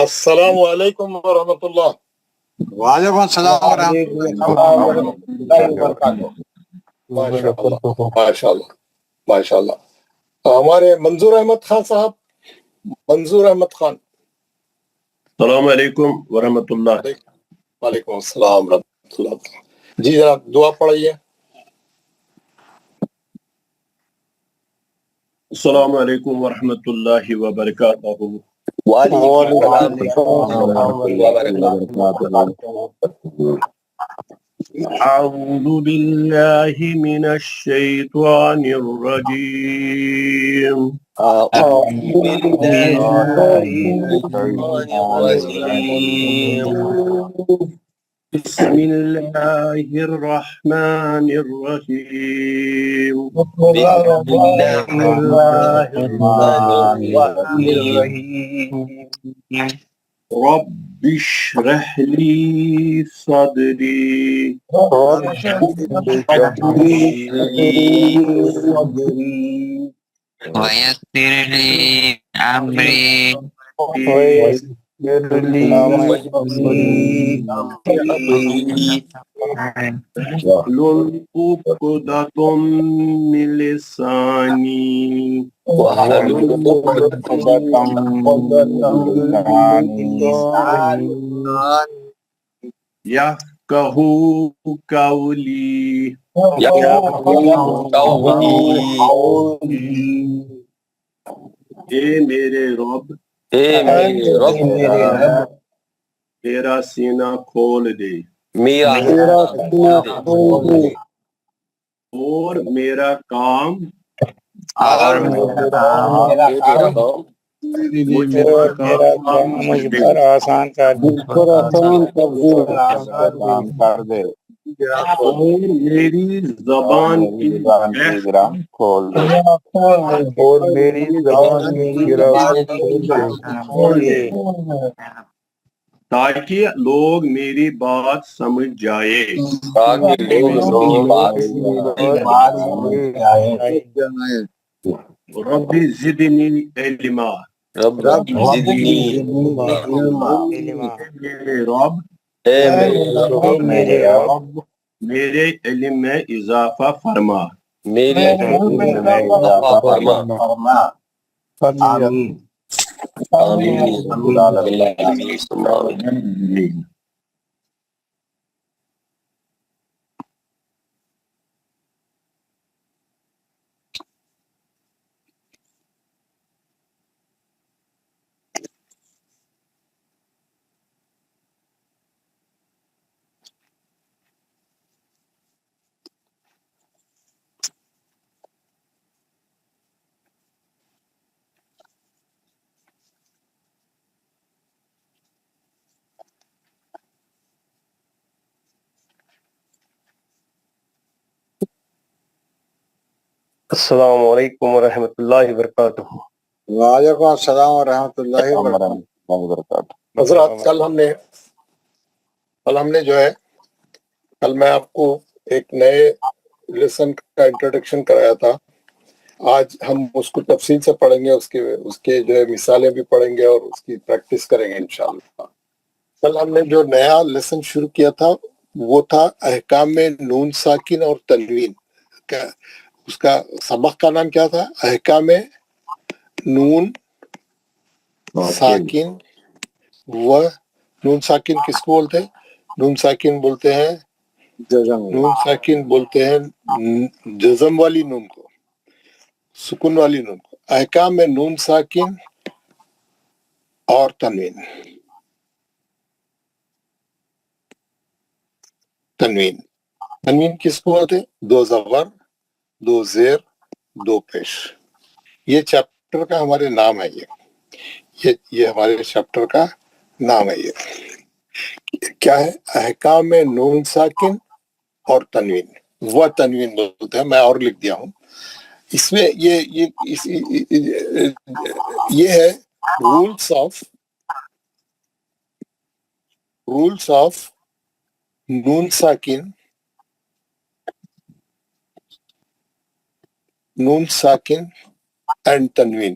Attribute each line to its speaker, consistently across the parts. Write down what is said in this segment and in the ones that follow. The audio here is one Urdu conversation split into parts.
Speaker 1: السلام علیکم ورحمۃ اللہ۔
Speaker 2: وعلیکم السلام ورحمۃ اللہ وبرکاتہ۔
Speaker 1: ماشاء اللہ ماشاء اللہ ماشاء اللہ۔ ہمارے منظور احمد خان صاحب، منظور احمد خان۔
Speaker 3: السلام علیکم ورحمۃ اللہ۔
Speaker 1: وعلیکم السلام ورحمۃ اللہ۔ جی جناب دعا پڑھائیے۔
Speaker 3: السلام علیکم ورحمۃ اللہ وبرکاتہ۔ اعوذ باللہ من الشیطان الرجیم۔ بسم اللہ الرحمن الرحیم۔ رب اشرح لی صدری
Speaker 4: ويسر لي أمري
Speaker 3: واحلل عقدة من لساني يفقهوا قولي۔ اے میرے رب میرا سینہ کھول دے اور میرا کام
Speaker 2: آسان کر دے
Speaker 3: اور میری زبان کی
Speaker 2: کھول دے اور میری زبان کھول دے
Speaker 3: تاکہ لوگ میری بات سمجھ جائے۔ رب زدنی علما۔ میرے رب میرے علم میں اضافہ فرما۔ آمین۔ السلام علیکم ورحمۃ اللہ وبرکاتہ۔
Speaker 2: وعلیکم السلام ورحمۃ اللہ وبرکاتہ۔
Speaker 1: حضرات کل ہم نے جو ہے کل میں آپ کو ایک نئے لیسن کا انٹروڈکشن کرایا تھا۔ آج ہم اس کو تفصیل سے پڑھیں گے، اس کے جو ہے مثالیں بھی پڑھیں گے اور اس کی پریکٹس کریں گے انشاءاللہ۔ کل ہم نے جو نیا لیسن شروع کیا تھا وہ تھا احکام نون ساکن اور تنوین کا۔ اس کا سبق کا نام کیا تھا؟ احکام نون ساکن و نون ساکن کس کو بولتے ہیں؟ نون ساکن بولتے ہیں جزم والی نون کو، سکون والی نون کو۔ احکام نون ساکن اور تنوین کس کو بولتے ہیں؟ دو زبر، دو زیر، دو پیش۔ یہ چیپٹر کا ہمارے نام ہے، یہ ہمارے چیپٹر کا نام ہے۔ یہ کیا ہے؟ احکام نون ساکن اور تنوین، وہ تنوین بولتے ہیں، میں اور لکھ دیا ہوں اس میں۔ یہ ہے رولس آف نون ساکن اینڈ تنوین۔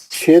Speaker 1: 6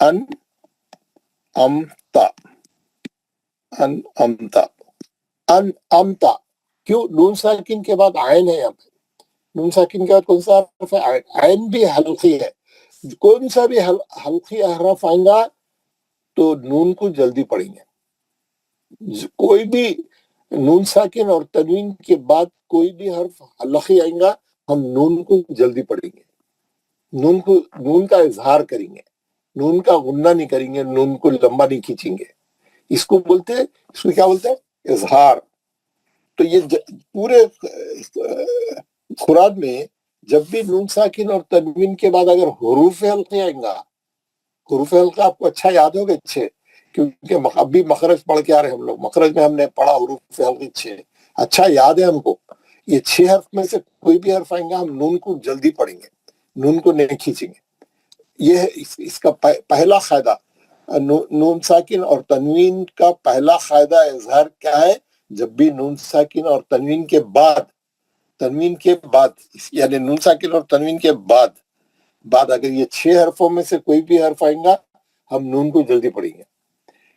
Speaker 1: ان امتا، ان امتا، ان امتا. کیوں؟ نون ساکن کے بعد عین ہے. یہاں پہ نون ساکن کے بعد کون سا حرف ہے؟ عین. عین بھی حلقی ہے. کون سا بھی حلقی حرف آئیں گا تو نون کو جلدی پڑھیں گے. کوئی بھی نون ساکن اور تنوین کے بعد کوئی بھی حرف حلقی آئیں گا ہم نون کو جلدی پڑھیں گے. نون کا اظہار کریں گے. نون کا غنہ نہیں کریں گے. نون کو لمبا نہیں کھینچیں گے. اس کو کیا بولتے ہیں؟ اظہار. تو یہ پورے قرآن میں جب بھی نون ساکن اور تنوین کے بعد اگر حروف حلقے آئیں گا، حروف حلقہ آپ کو اچھا یاد ہوگا اچھے، کیونکہ اب بھی مخرج پڑھ کے آ رہے ہیں ہم لوگ. مخرج میں ہم نے پڑھا حروف حلقے 6 اچھا یاد ہے ہم کو. یہ 6 حرف میں سے کوئی بھی حرف آئیں گا ہم نون کو جلدی پڑھیں گے، نون کو نہیں کھینچیں گے. یہ ہے اس کا پہلا قاعدہ. نون ساکن اور تنوین کا پہلا قاعدہ اظہار کیا ہے؟ جب بھی نون ساکن اور تنوین کے بعد یعنی نون ساکن اور تنوین کے بعد اگر یہ 6 حرفوں میں سے کوئی بھی حرف آئیں گا ہم نون کو جلدی پڑھیں گے.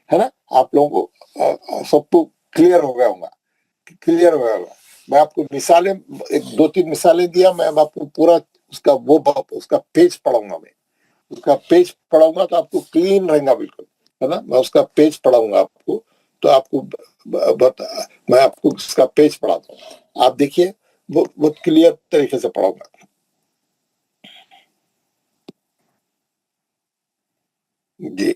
Speaker 1: ہے نا؟ آپ لوگوں کو سب کو کلیئر ہو گیا ہوگا. میں آپ کو مثالیں 2-3 مثالیں دیا. میں آپ کو پورا اس کا پیج پڑھاؤں گا. میں اس کا پیج پڑھاؤں گا تو آپ کو کلین رہے گا بالکل. ہے نا؟ میں اس کا پیج پڑھاؤں گا آپ کو تو آپ کو میں آپ کو اس کا پیج پڑھاتا ہوں. آپ دیکھیے بہت کلیئر طریقے سے پڑھاؤں گا. جی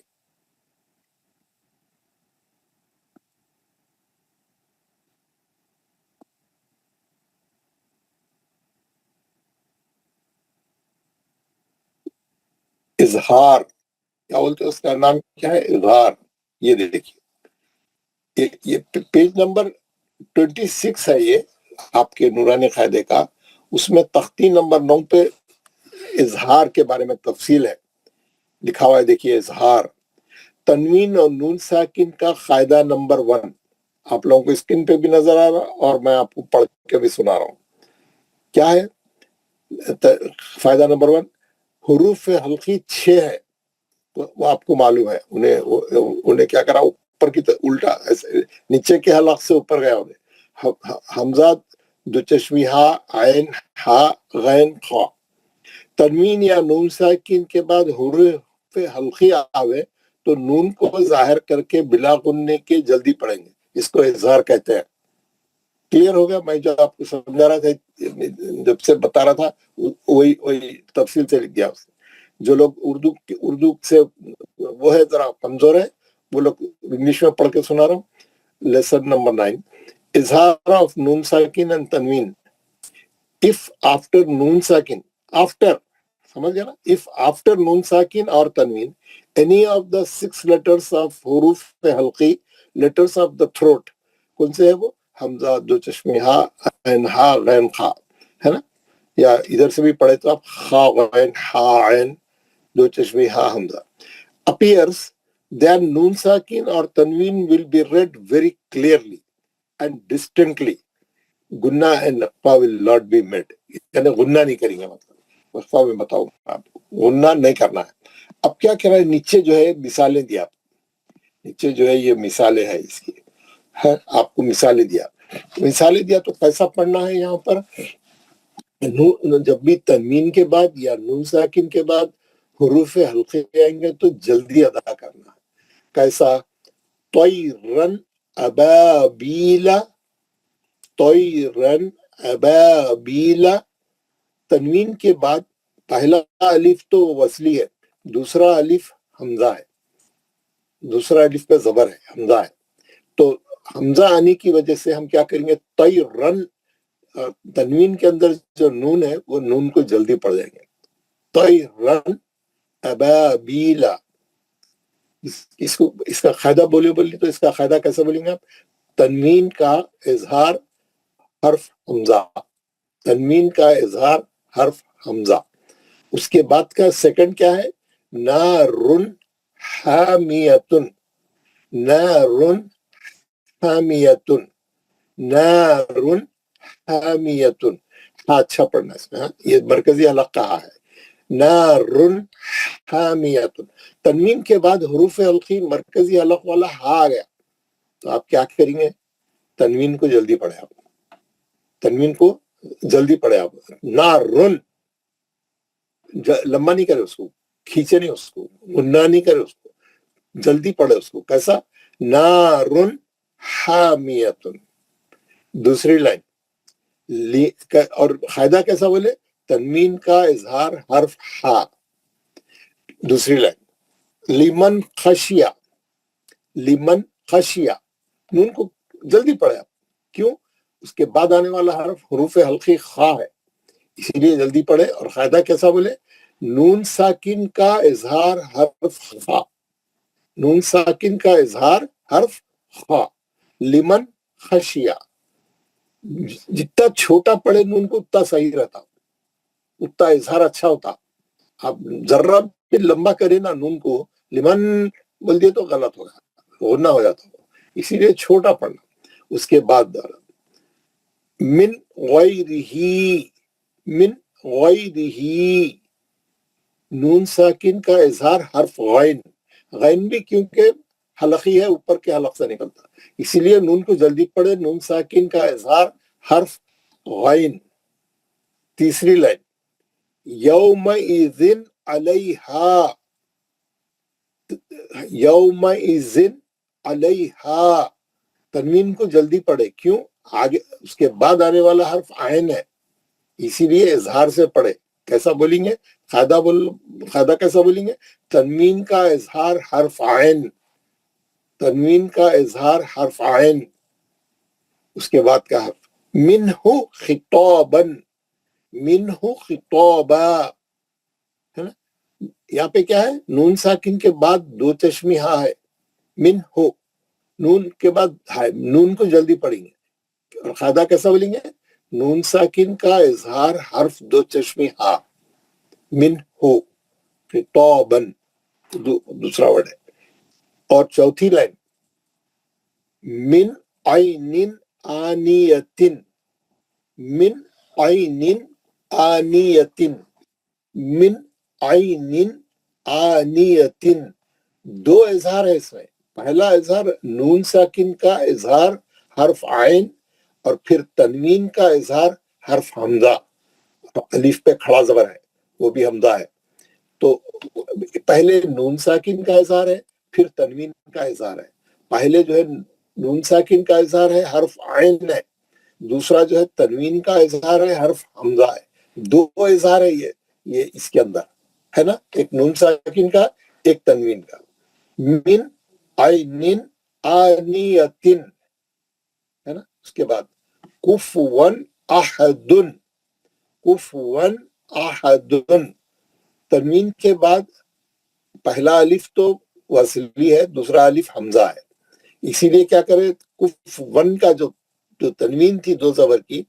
Speaker 1: اظہار کیا بولتے ہیں؟ اس کا نام کیا ہے؟ اظہار. یہ دیکھیے یہ پیج نمبر 26 ہے. یہ آپ کے نورانی قاعدے کا. اس میں تختی نمبر 9 پہ اظہار کے بارے میں تفصیل ہے لکھا ہوا ہے. دیکھیے اظہار تنوین اور نون ساکن کا قاعدہ نمبر 1 آپ لوگوں کو اسکرین پہ بھی نظر آ رہا اور میں آپ کو پڑھ کے بھی سنا رہا ہوں. کیا ہے فائدہ نمبر 1؟ حروف حلقی 6 ہے تو وہ آپ کو معلوم ہے. انہیں کیا کرا؟ اوپر کی الٹا نیچے کے حلق سے اوپر گیا. انہیں حمزہ دو چشمی ہا، عین ہا، غین خا. تنوین یا نون ساکن کے بعد حروف حلقی آوے تو نون کو ظاہر کر کے بلا غننے کے جلدی پڑھیں گے. اس کو اظہار کہتے ہیں. کلیئر ہو گیا؟ میں جو آپ کو سمجھا رہا تھا جب سے بتا رہا تھا وہی تفصیل سے لکھ دیا. جو لوگ اردو سے وہ ہے ذرا کمزور ہے وہ لوگ انگلش میں پڑھ کے سنا رہا ہوں. لیسن نمبر 9 اظہار آف نون ساکن and تنوین. if after noon sakin سمجھ گیا نا؟ if after noon sakin or tanween any of the 6 letters of حروف حلقی letters of the throat کون سے ہے وہ؟ حمزہ دو چشمی ہا، عین ہا، غین خا. ہے نا؟ یا ادھر سے بھی پڑھے تو آپ خا غین ہا عین دو چشمی ہا حمزہ appears then noon sakin or tanween will be read very clearly and distinctly. گنہ اینڈ نقفہ will not be made. یعنی غنہ نہیں کریں گے. مطلب نقفہ میں بتاؤں آپ غنہ نہیں کرنا ہے. اب کیا کر رہا ہے؟ نیچے جو ہے مثالیں دیا. نیچے جو ہے یہ مثالیں ہیں اس کی. آپ کو مثالیں دیا تو کیسا پڑھنا ہے؟ یہاں پر جب بھی تنوین کے بعد یا نون ساکن کے بعد حروف حلقے آئیں گے تو جلدی ادا کرنا ہے. کیسا؟ طیرن ابابیلا، طیرن ابابیلا. تنوین کے بعد پہلا الف تو وصلی ہے، دوسرا الف حمزہ ہے، دوسرا الف پہ زبر ہے، حمزہ ہے. تو حمزہ آنے کی وجہ سے ہم کیا کریں گے؟ طیرن تنوین کے اندر جو نون ہے وہ نون کو جلدی پڑھ جائیں گے. طیرن ابابیلا. اس کا قاعدہ بولی تو اس کا قاعدہ کیسے بولیں گے آپ؟ تنوین کا اظہار حرف حمزہ، تنوین کا اظہار حرف حمزہ. اس کے بعد کا سیکنڈ کیا ہے؟ نارن حامیتن، نارن حامیتن، نارن حامیتن. ہاں اچھا پڑھنا اس میں. یہ مرکزی حلق کہا ہے. نارن حامیتن. تنوین کے بعد حروف حلقی مرکزی حلق والا ہا آ گیا تو آپ کیا کریں گے؟ تنوین کو جلدی پڑھیں آپ، تنوین کو جلدی پڑھیں آپ. نارن لمبا نہیں کرے اس کو، کھینچے نہیں اس کو، غنہ نہیں کرے اس کو، جلدی پڑھے اس کو. کیسا؟ نارن حامیتن. دوسری لائن اور قاعدہ کیسا بولے؟ تنوین کا اظہار حرف ہا. دوسری لائن لیمن خشیا، لیمن خشیا، نون کو جلدی پڑھے آپ. کیوں؟ اس کے بعد آنے والا حرف حروف حلقی خا ہے، اسی لیے جلدی پڑھے. اور قاعدہ کیسا بولے؟ نون ساکن کا اظہار حرف خا، نون ساکن کا اظہار حرف خا. لیمن خشیا، جتنا چھوٹا پڑھے نون کو اتنا صحیح رہتا، اتنا اظہار اچھا ہوتا. آپ ذرہ بھی لمبا کرے نا نون کو، لمن بول دیے تو غلط ہوگا، غنہ ہو جاتا. اسی لیے چھوٹا پڑھنا. اس کے بعد من غیرہی، من غیرہی، نون ساکن کا اظہار حرف غین. غین بھی کیونکہ حلقی ہے، اوپر کے حلق سے نکلتا، اسی لیے نون کو جلدی پڑھے. نون ساکن کا اظہار حرف غین. تیسری لائن یومئذ علیہا، یومئذ علیہا، تنوین کو جلدی پڑھے. کیوں؟ آگے اس کے بعد آنے والا حرف عین ہے، اسی لیے اظہار سے پڑھے. کیسا بولیں گے؟ قاعدہ کیسا بولیں گے؟ تنوین کا اظہار حرف عین، تنوین کا اظہار حرف عین. اس کے بعد کا حرف منہ خطابا، منہ خطابا، ہے نا. یہاں پہ کیا ہے؟ نون ساکن کے بعد دو چشمی ہاں ہے. منہ، نون کے بعد نون کو جلدی پڑھیں گے. اور قاعدہ کیسا بولیں گے؟ نون ساکن کا اظہار حرف دو چشمی ہاں. منہ خطابا دوسرا ورڈ ہے. اور چوتھی لائن من عین آنیتن، من عین آنیتن، من عین آنیتن. دو اظہار ہے اس میں. پہلا اظہار نون ساکن کا اظہار حرف عین، اور پھر تنوین کا اظہار حرف حمزہ. الف پہ کھڑا زبر ہے، وہ بھی حمزہ ہے. تو پہلے نون ساکن کا اظہار ہے، پھر تنوین کا اظہار ہے. پہلے جو ہے نون ساکن کا اظہار ہے، حرف عین ہے. دوسرا جو ہے تنوین کا اظہار ہے، حرف حمزہ ہے. دو اظہار ہے یہ اس کے اندر ہے نا، ایک نون ساکن کا، ایک تنوین کا. من عین آنیتن، ہے نا. اس کے بعد کفوا احد، کفوا احد، تنوین کے بعد پہلا الف تو وصلی ہے، دوسرا الف حمزہ ہے. اسی لیے کیا کرے؟ کفون کا جو تنوین تھی دو زبر کی،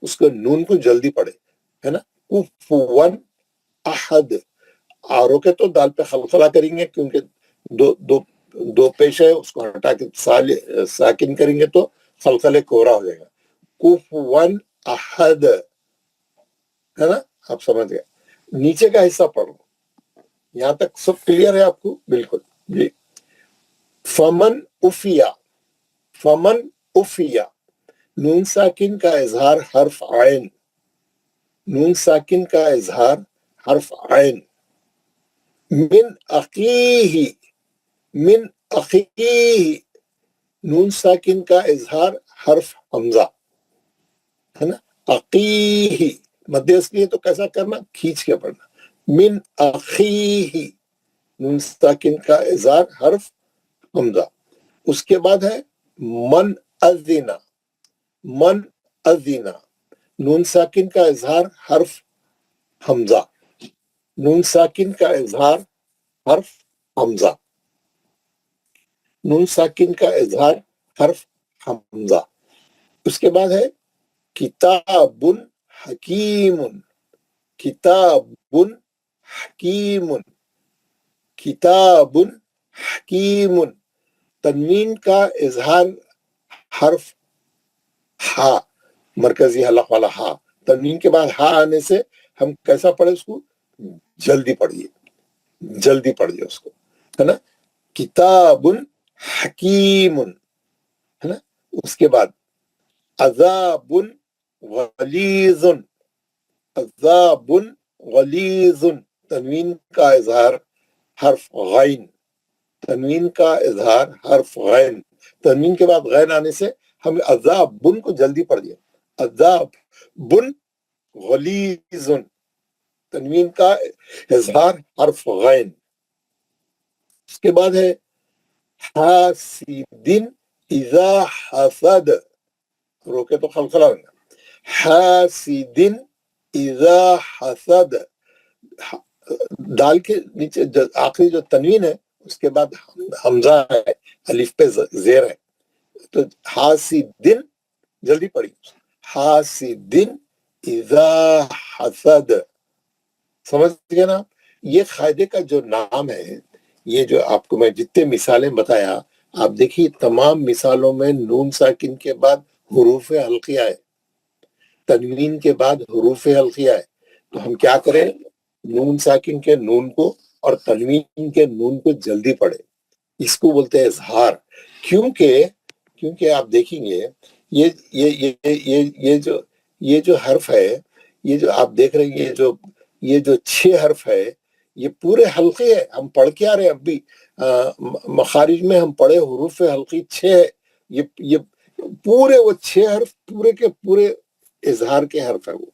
Speaker 1: اس کو نون کو جلدی پڑھے، ہے نا. کفون احد. روکے تو دال پہ خلخلہ کریں گے، کیونکہ دو پیش ہے، اس کو ہٹا کے ساکن کریں گے تو خلخلے کوہرا ہو جائے گا. کفون احد، ہے نا. آپ سمجھ گئے. نیچے کا حصہ پڑھو. یہاں تک سب کلیئر ہے آپ کو؟ بالکل جی. فمن افیا، فمن افیا، نون ساکن کا اظہار حرف عین، نون ساکن کا اظہار حرف عین. من اخیہ، من اخیہ، نون ساکن کا اظہار حرف حمزہ، ہے نا. اخیہ مد اصلی ہے تو کیسا کرنا؟ کھینچ کے پڑھنا. من اخیہ، نون ساکن کا اظہار حرف حمزہ. اس کے بعد ہے من اذنا، من اذنا، نون ساکن کا اظہار حرف حمزہ، نون ساکن کا اظہار حرف حمزہ، نون ساکن کا اظہار حرف حمزہ. اس کے بعد ہے کتاب حکیم، کتاب حکیم، کتاب حکیم، تنوین کا اظہار حرف ہا، مرکزی حلق والا ہا. تنوین کے بعد ہا آنے سے ہم کیسا پڑھے اس کو؟ جلدی پڑھیے اس کو، ہے نا. کتاب حکیم، ہے نا. اس کے بعد عذاب غلیظ، عذاب غلیظ، تنوین کا اظہار حرف غین، تنوین کا اظہار حرف غین، تنوین کے بعد غین آنے سے ہم عذاب بن کو جلدی پڑھ دیا. عذاب بن غلیظ، تنوین کا اظہار حرف غین. اس کے بعد ہے حاسد اذا حسد، روکے تو خلخلہ ہوگا. حاسد اذا حسد، دال کے نیچے آخری جو تنوین ہے اس کے بعد حمزہ ہے، الف پہ زیر ہے. تو حاسدن جلدی پڑھی، حاسدن اذا حسد. سمجھ گئے نا. یہ قاعدے کا جو نام ہے، یہ جو آپ کو میں جتنے مثالیں بتایا، آپ دیکھیے تمام مثالوں میں نون ساکن کے بعد حروف حلقیہ ہے، تنوین کے بعد حروف حلقیہ ہے. تو ہم کیا کریں، نون ساکن کے نون کو اور تنوین کے نون کو جلدی پڑھے. اس کو بولتے ہیں اظہار. کیونکہ آپ دیکھیں گے یہ جو حرف ہے، یہ جو آپ دیکھ رہے ہیں، یہ جو 6 حرف ہے، یہ پورے حلقے ہے. ہم پڑھ کے آ رہے ہیں، اب بھی مخارج میں ہم پڑھے حروف حلقی 6 ہے. یہ پورے وہ 6 حرف پورے کے پورے اظہار کے حرف ہے. وہ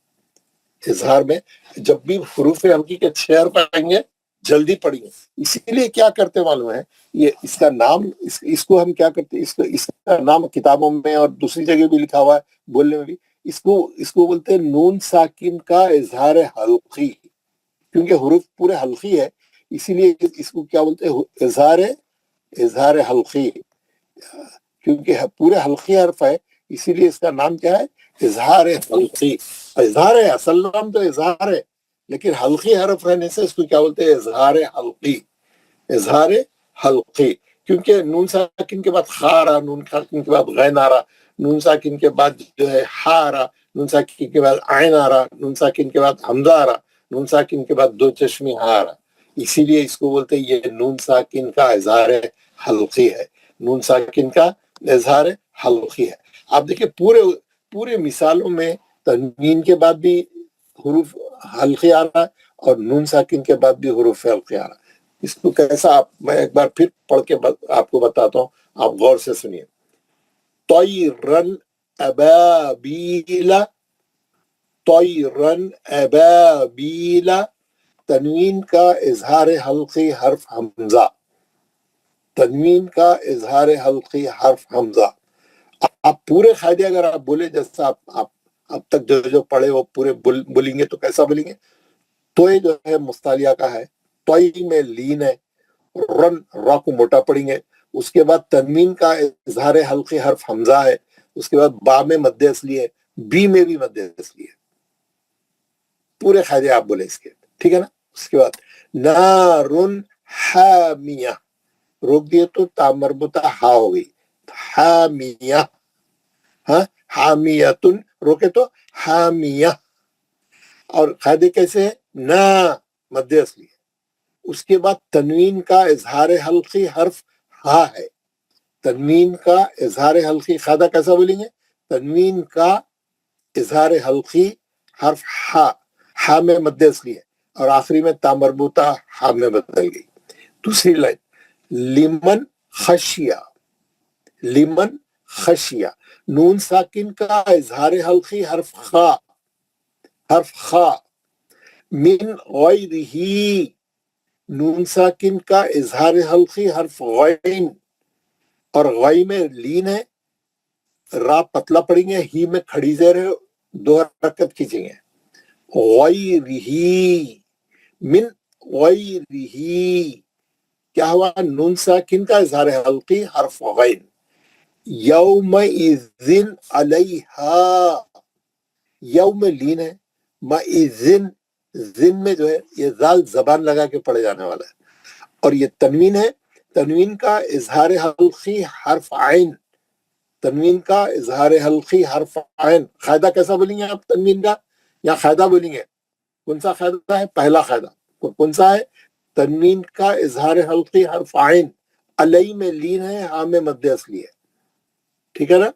Speaker 1: اظہار میں جب بھی حروف حلقی کے 6 حرف آئیں گے جلدی پڑھیے. اسی لیے کیا کرتے معلوم ہے، یہ اس کا نام، اس کو ہم کیا کرتے، اس کا نام کتابوں میں اور دوسری جگہ بھی لکھا ہوا ہے، بولنے میں بھی اس کو بولتے ہیں نون ساکن کا اظہار حلقی. کیونکہ حروف پورے حلقی ہے، اسی لیے اس کو کیا بولتے ہیں، اظہار حلقی. کیونکہ پورے حلقی حرف ہے، اسی لیے اس کا نام کیا ہے، اظہار حلقی. اظہار ہے، اصل نام تو اظہار ہے، لیکن حلقی حرف رہنے سے اس کو کیا بولتے ہیں، اظہار حلقی. اظہار حلقی. کیونکہ نون ساکن کے بعد خا رہا، نون ساکن کے بعد غین آ رہا، نون ساکن کے بعد جو ہے ہا آ رہا، نون ساکن کے بعد عین آ رہا، نون ساکن کے بعد حمزہ آ رہا، نون ساکن کے بعد 2 چشمی ہا آ رہا. اسی لیے اس کو بولتے ہیں یہ نون ساکن کا اظہار حلقی ہے، نون ساکن کا اظہار حلقی ہے. آپ دیکھیں پورے مثالوں میں تنوین کے بعد بھی حروف حلقی آ رہا ہے اور نون ساکن کے بعد بھی حروف حلقی آ رہا ہے. اس کو کیسا، میں ایک بار پھر پڑھ کے آپ کو بتاتا ہوں، آپ غور سے سنیے. طیرن ابابیلا، طیرن ابابیلا، تنوین کا اظہار حلقی حرف حمزہ، تنوین کا اظہار حلقی حرف حمزہ. آپ پورے قاعدے اگر آپ بولے، جیسا آپ اب تک جو پڑھے وہ پورے بولیں گے تو کیسا بولیں گے. توئی جو ہے مستعلیہ کا ہے، توئی میں لین ہے، رن را کو موٹا پڑھیں گے. اس کے بعد تنوین کا اظہار حلقی حرف حمزہ ہے. اس کے بعد با میں مد اصلی ہے، بی میں بھی مد اصلی ہے. پورے قاعدے آپ بولے اس کے، ٹھیک ہے نا. اس کے بعد نارن حامیہ، روک دیے تو تا مربوطہ ہا ہو گئی، حامیہ. ہاں، حامیتن، روکے تو حامیہ. اور قاعدے کیسے ہے، نا مد اصلی ہے. اس کے بعد تنوین کا اظہار حلقی حرف ہا ہے. تنوین کا اظہار حلقی قاعدہ کیسا بولیں گے، تنوین کا اظہار حلقی حرف ہا، ہا میں مد اصلی ہے اور آخری میں تا مربوطہ ہا میں بدل گئی. دوسری لائن لمن خشیہ، لمن خشیہ، نون ساکن کا اظہار حلقی حرف خا، حرف خا. من غیرہ، نون ساکن کا اظہار حلقی حرف غین، اور غی میں لین ہے، را پتلا پڑیں گے، ہی میں کھڑی زیر ہے، 2 حرکت کھینچیں گے. غیرہ، من غیرہ، کیا ہوا، نون ساکن کا اظہار حلقی حرف غین. یومئذ علیہا، یوم لین ہے، مئذن، زن میں جو ہے یہ زال زبان لگا کے پڑھے جانے والا ہے. اور یہ تنوین ہے، تنوین کا اظہار حلقی حرف عین، تنوین کا اظہار حلقی حرف عین. قاعدہ کیسا بولیں گے آپ تنوین کا، یا قاعدہ بولیں گے، کون سا قاعدہ ہے، پہلا قاعدہ کون سا ہے؟ تنوین کا اظہار حلقی حرف عین، علی میں لین ہے، ہاں میں مد اصلی ہے، ٹھیک ہے نا؟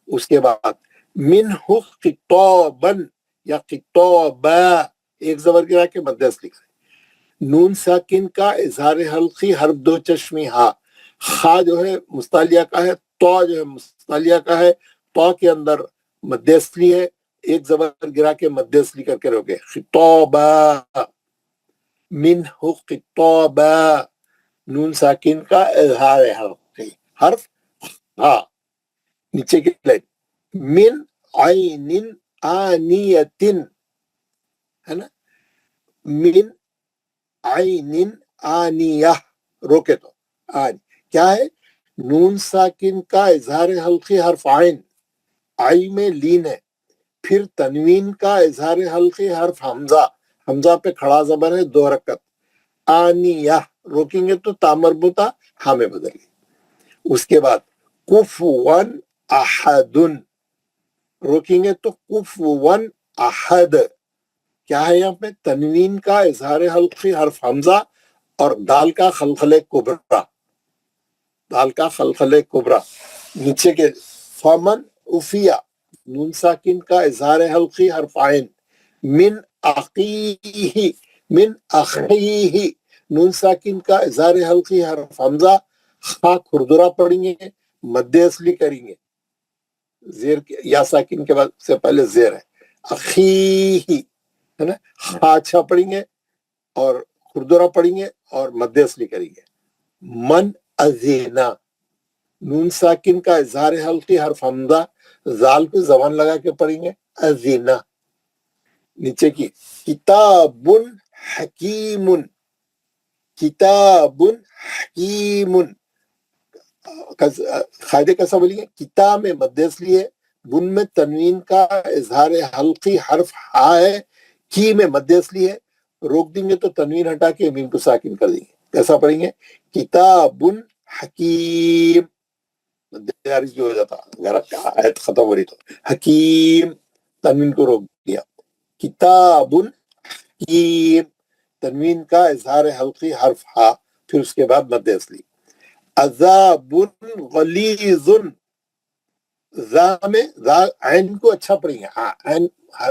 Speaker 1: اس کے بعد منہ خطابا یا خطابا، ایک زبر گرا کے مد اصلی کریں۔ نون ساکن کا اظہار حلقی حرف دو چشمی ہا، خا جو ہے مستعلیہ کا ہے، تو جو ہے مستعلیہ کا ہے، تو کے اندر مد اصلی ہے، ایک زبر گرا کے مد اصلی کر کے روکے، خطابا، منہ خطابا، نون ساکن کا اظہار حلقی حرف ہا، نیچے کی لائن من عین آنیتن، ہے نا؟ من عین آنیہ، روکے تو آن کیا ہے؟ نون ساکن کا اظہار حلقی حرف عین، عین میں لین ہے، پھر تنوین کا اظہار حلقی حرف حمزہ، حمزہ پہ کھڑا زبر ہے، 2 رکعت، آنیہ روکیں گے تو تا مربوطہ ہاں میں بدل گئی۔ اس کے بعد کفواً احدن، روکیں گے تو کفواً احد، کیا ہے یہاں پہ؟ تنوین کا اظہار حلقی حرف حمزہ اور دال کا خلخلے کبرا، دال کا خلخلے کبرا، نیچے کے فمن افیا، نون ساکن کا اظہار حلقی حرف عین، من اخیہ، من اخیہ، نون ساکن کا اظہار حلقی حرف حمزہ، خا کھردرا پڑھیں گے، مد اصلی کریں گے، زیر یا ساکن کے بعد سے پہلے زیر ہے، اخیہ، ہے نا؟ خا اچھا پڑھیں گے اور کھردرا پڑھیں گے اور مد اصلی کریں گے۔ من ازینا، نون ساکن کا اظہار حلقی حرف حمزہ، زال پہ زبان لگا کے پڑھیں گے، ازینا۔ نیچے کی کتاب حکیم، کتاب حکیم، قاعدے کیسا بولیں گے؟ کتاب میں مد اصلی ہے، بن میں تنوین کا اظہار حلقی حرف ہا ہے، کی میں مد اصلی ہے، روک دیں گے تو تنوین ہٹا کے میم کو ساکن کر دیں گے، کیسا پڑھیں گے؟ کتاب حکیم، مد عارض بھی ہو جاتا اگر آیت ختم ہو رہی تو، حکیم، تنوین کو روک دیا، کتاب حکیم، تنوین کا اظہار حلقی حرف ہا، پھر اس کے بعد مد اصلی۔ عذاب غلیظ، زا میں زا عین کو اچھا پڑھیں گے، ہاں عین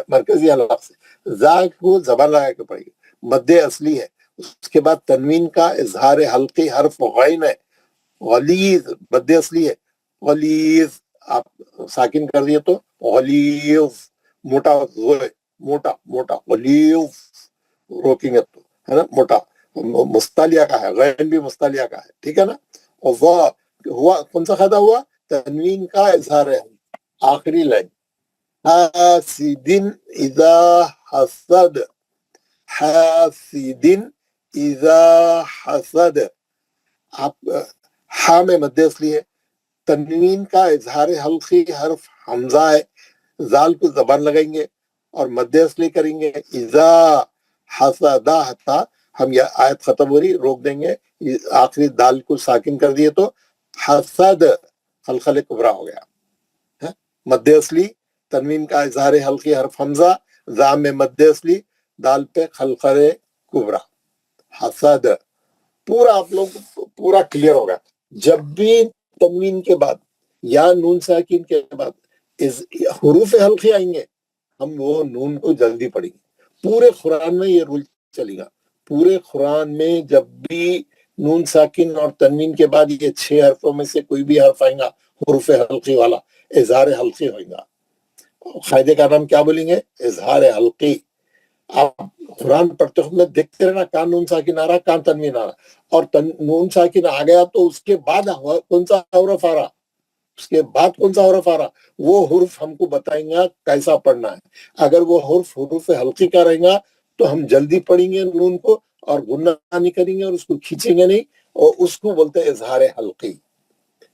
Speaker 1: مرکزی حلق سے، زا کو زبان لگا کے پڑھیں گے، مد اصلی ہے، اس کے بعد تنوین کا اظہار حلقی حرف غین ہے، غلیظ مد اصلی ہے، غلیظ آپ ساکن کر دیے تو غلیظ، موٹا موٹا موٹا غلیظ، روکیں گے تو ہے نا، موٹا مستعلیہ کا ہے، غین بھی مستعلیہ کا ہے، ٹھیک ہے نا؟ اور ہوا کون سا قاعدہ ہوا؟ تنوین کا اظہار ہے، آخری لائن حاسد اذا حسد، حاسد اذا حسد، آپ ہاں میں مد اصلی ہے، تنوین کا اظہار حلقی حرف حمزہ ہے، زال کو زبان لگائیں گے اور مد اصلی کریں گے، اذا حسدہ حتا، ہم یہ آیت ختم ہو رہی روک دیں گے، آخری دال کو ساکن کر دیے تو حسد، خلخل کبرا ہو گیا، مد اصلی، تنوین کا اظہار حلقی حرف حمزہ، زا میں مد اصلی، دال پہ خلخل کبرا، حسد۔ پورا آپ لوگ پورا کلیئر ہوگا۔ جب بھی تنوین کے بعد یا نون ساکن کے بعد حروف حلقی آئیں گے، ہم وہ نون کو جلدی پڑھیں گے۔ پورے قرآن میں یہ رول چلے گا، پورے قرآن میں جب بھی نون ساکن اور تنوین کے بعد یہ 6 حرفوں میں سے کوئی بھی حرف آئیں گا حروف حلقی والا، اظہار حلقی ہوئے گا۔ قاعدے کا نام کیا بولیں گے؟ اظہار حلقی۔ آپ قرآن پڑھتے ہوئے دیکھتے رہنا کہاں نون ساکن آ رہا، کہاں تنوین آ رہا، اور نون ساکن آ گیا تو اس کے بعد کون سا حرف آ رہا، اس کے بعد کون سا حرف آ رہا، وہ حرف ہم کو بتائیں گا کیسا پڑھنا ہے۔ اگر وہ حروف حلقی کا رہے گا تو ہم جلدی پڑھیں گے نون کو اور غنہ نہیں کریں گے اور اس کو کھینچیں گے نہیں، اور اس کو بولتے ہیں اظہار حلقی،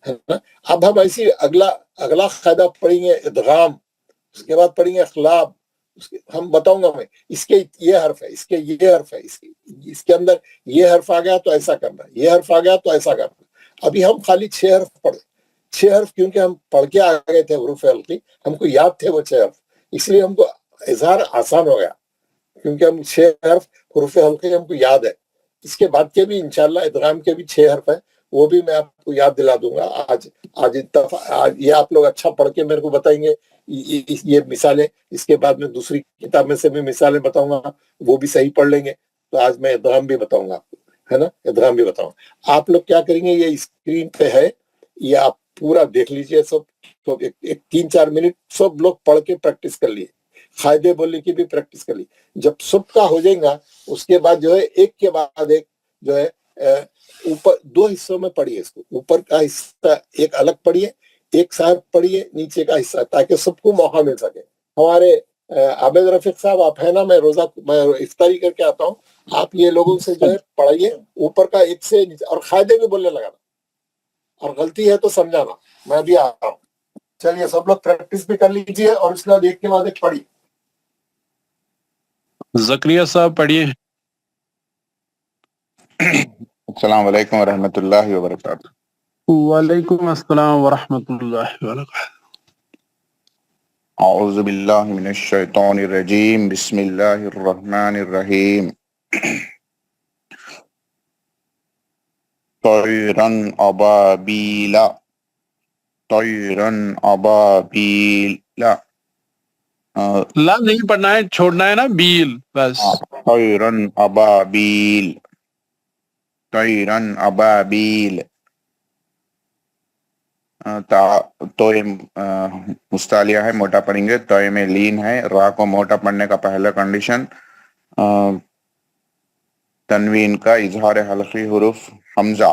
Speaker 1: ہے نا؟ اب ہم ایسی اگلا قاعدہ پڑھیں گے ادغام، اس کے بعد پڑھیں گے اخلاب، ہم بتاؤں گا میں اس کے یہ حرف ہے، اس کے یہ حرف ہے، اس کے اندر یہ حرف آ گیا تو ایسا کرنا، یہ حرف آ گیا تو ایسا کرنا۔ ابھی ہم خالی 6 حرف پڑھے، 6 حرف کیونکہ ہم پڑھ کے آ گئے تھے حروف حلقی، ہم کو یاد تھے وہ 6 حرف، اس لیے ہم کو اظہار آسان ہو گیا۔ کیونکہ ہم 6 حرف حروف حلقے ہم کو یاد ہے. اس کے بعد کے بھی انشاءاللہ ادغام کے بھی 6 حرف ہیں، وہ بھی میں آپ کو یاد دلا دوں گا. آج یہ آپ لوگ اچھا پڑھ کے میرے کو بتائیں گے یہ مثالیں. اس کے بعد میں دوسری کتاب میں سے بھی مثالیں بتاؤں گا، وہ بھی صحیح پڑھ لیں گے. تو آج میں ادغام بھی بتاؤں گا آپ کو، ہے نا، ادغام بھی بتاؤں. آپ لوگ کیا کریں گے، یہ اسکرین پہ ہے، یہ آپ پورا دیکھ لیجئے سب. تو ایک 3-4 منٹ سب لوگ پڑھ کے پریکٹس کر لیے، قاعدے بولنے کی بھی پریکٹس کر لی. جب سب کا ہو جائے گا اس کے بعد جو ہے ایک کے بعد ایک جو ہے اوپر 2 حصوں میں پڑھیے اس کو. اوپر کا حصہ ایک الگ پڑھیے، ایک صاحب پڑھیے نیچے کا حصہ، تاکہ سب کو موقع مل سکے. ہمارے عابد رفیق صاحب آپ ہے نا، میں افطاری کر کے آتا ہوں، آپ یہ لوگوں سے جو ہے پڑھائیے اوپر کا ایک سے نیچے، اور قاعدے بھی بولنے لگانا، اور غلطی ہے تو سمجھانا. میں بھی آ رہا ہوں. چلیے سب لوگ پریکٹس بھی کر لیجئے، اور اس کے بعد ایک کے بعد ایک پڑھیے.
Speaker 5: زکریا صاحب پڑھیے.
Speaker 2: السلام علیکم ورحمۃ اللہ وبرکاتہ.
Speaker 5: وعلیکم السلام ورحمۃ اللہ وبرکاتہ.
Speaker 2: اعوذ باللہ من الشیطان الرجیم، بسم اللہ الرحمن الرحیم. طیرن ابابیلا، طیرن ابابیلا،
Speaker 5: لا نہیں پڑھنا ہے، چھوڑنا ہے نا، بیل بس.
Speaker 2: طیرن ابابیل، طیرن ابابیل. تو مستعلیہ ہے، موٹا پڑھیں گے. تو میں لین ہے. را کو موٹا پڑھنے کا پہلا کنڈیشن تنوین کا اظہار حلقی حروف حمزہ.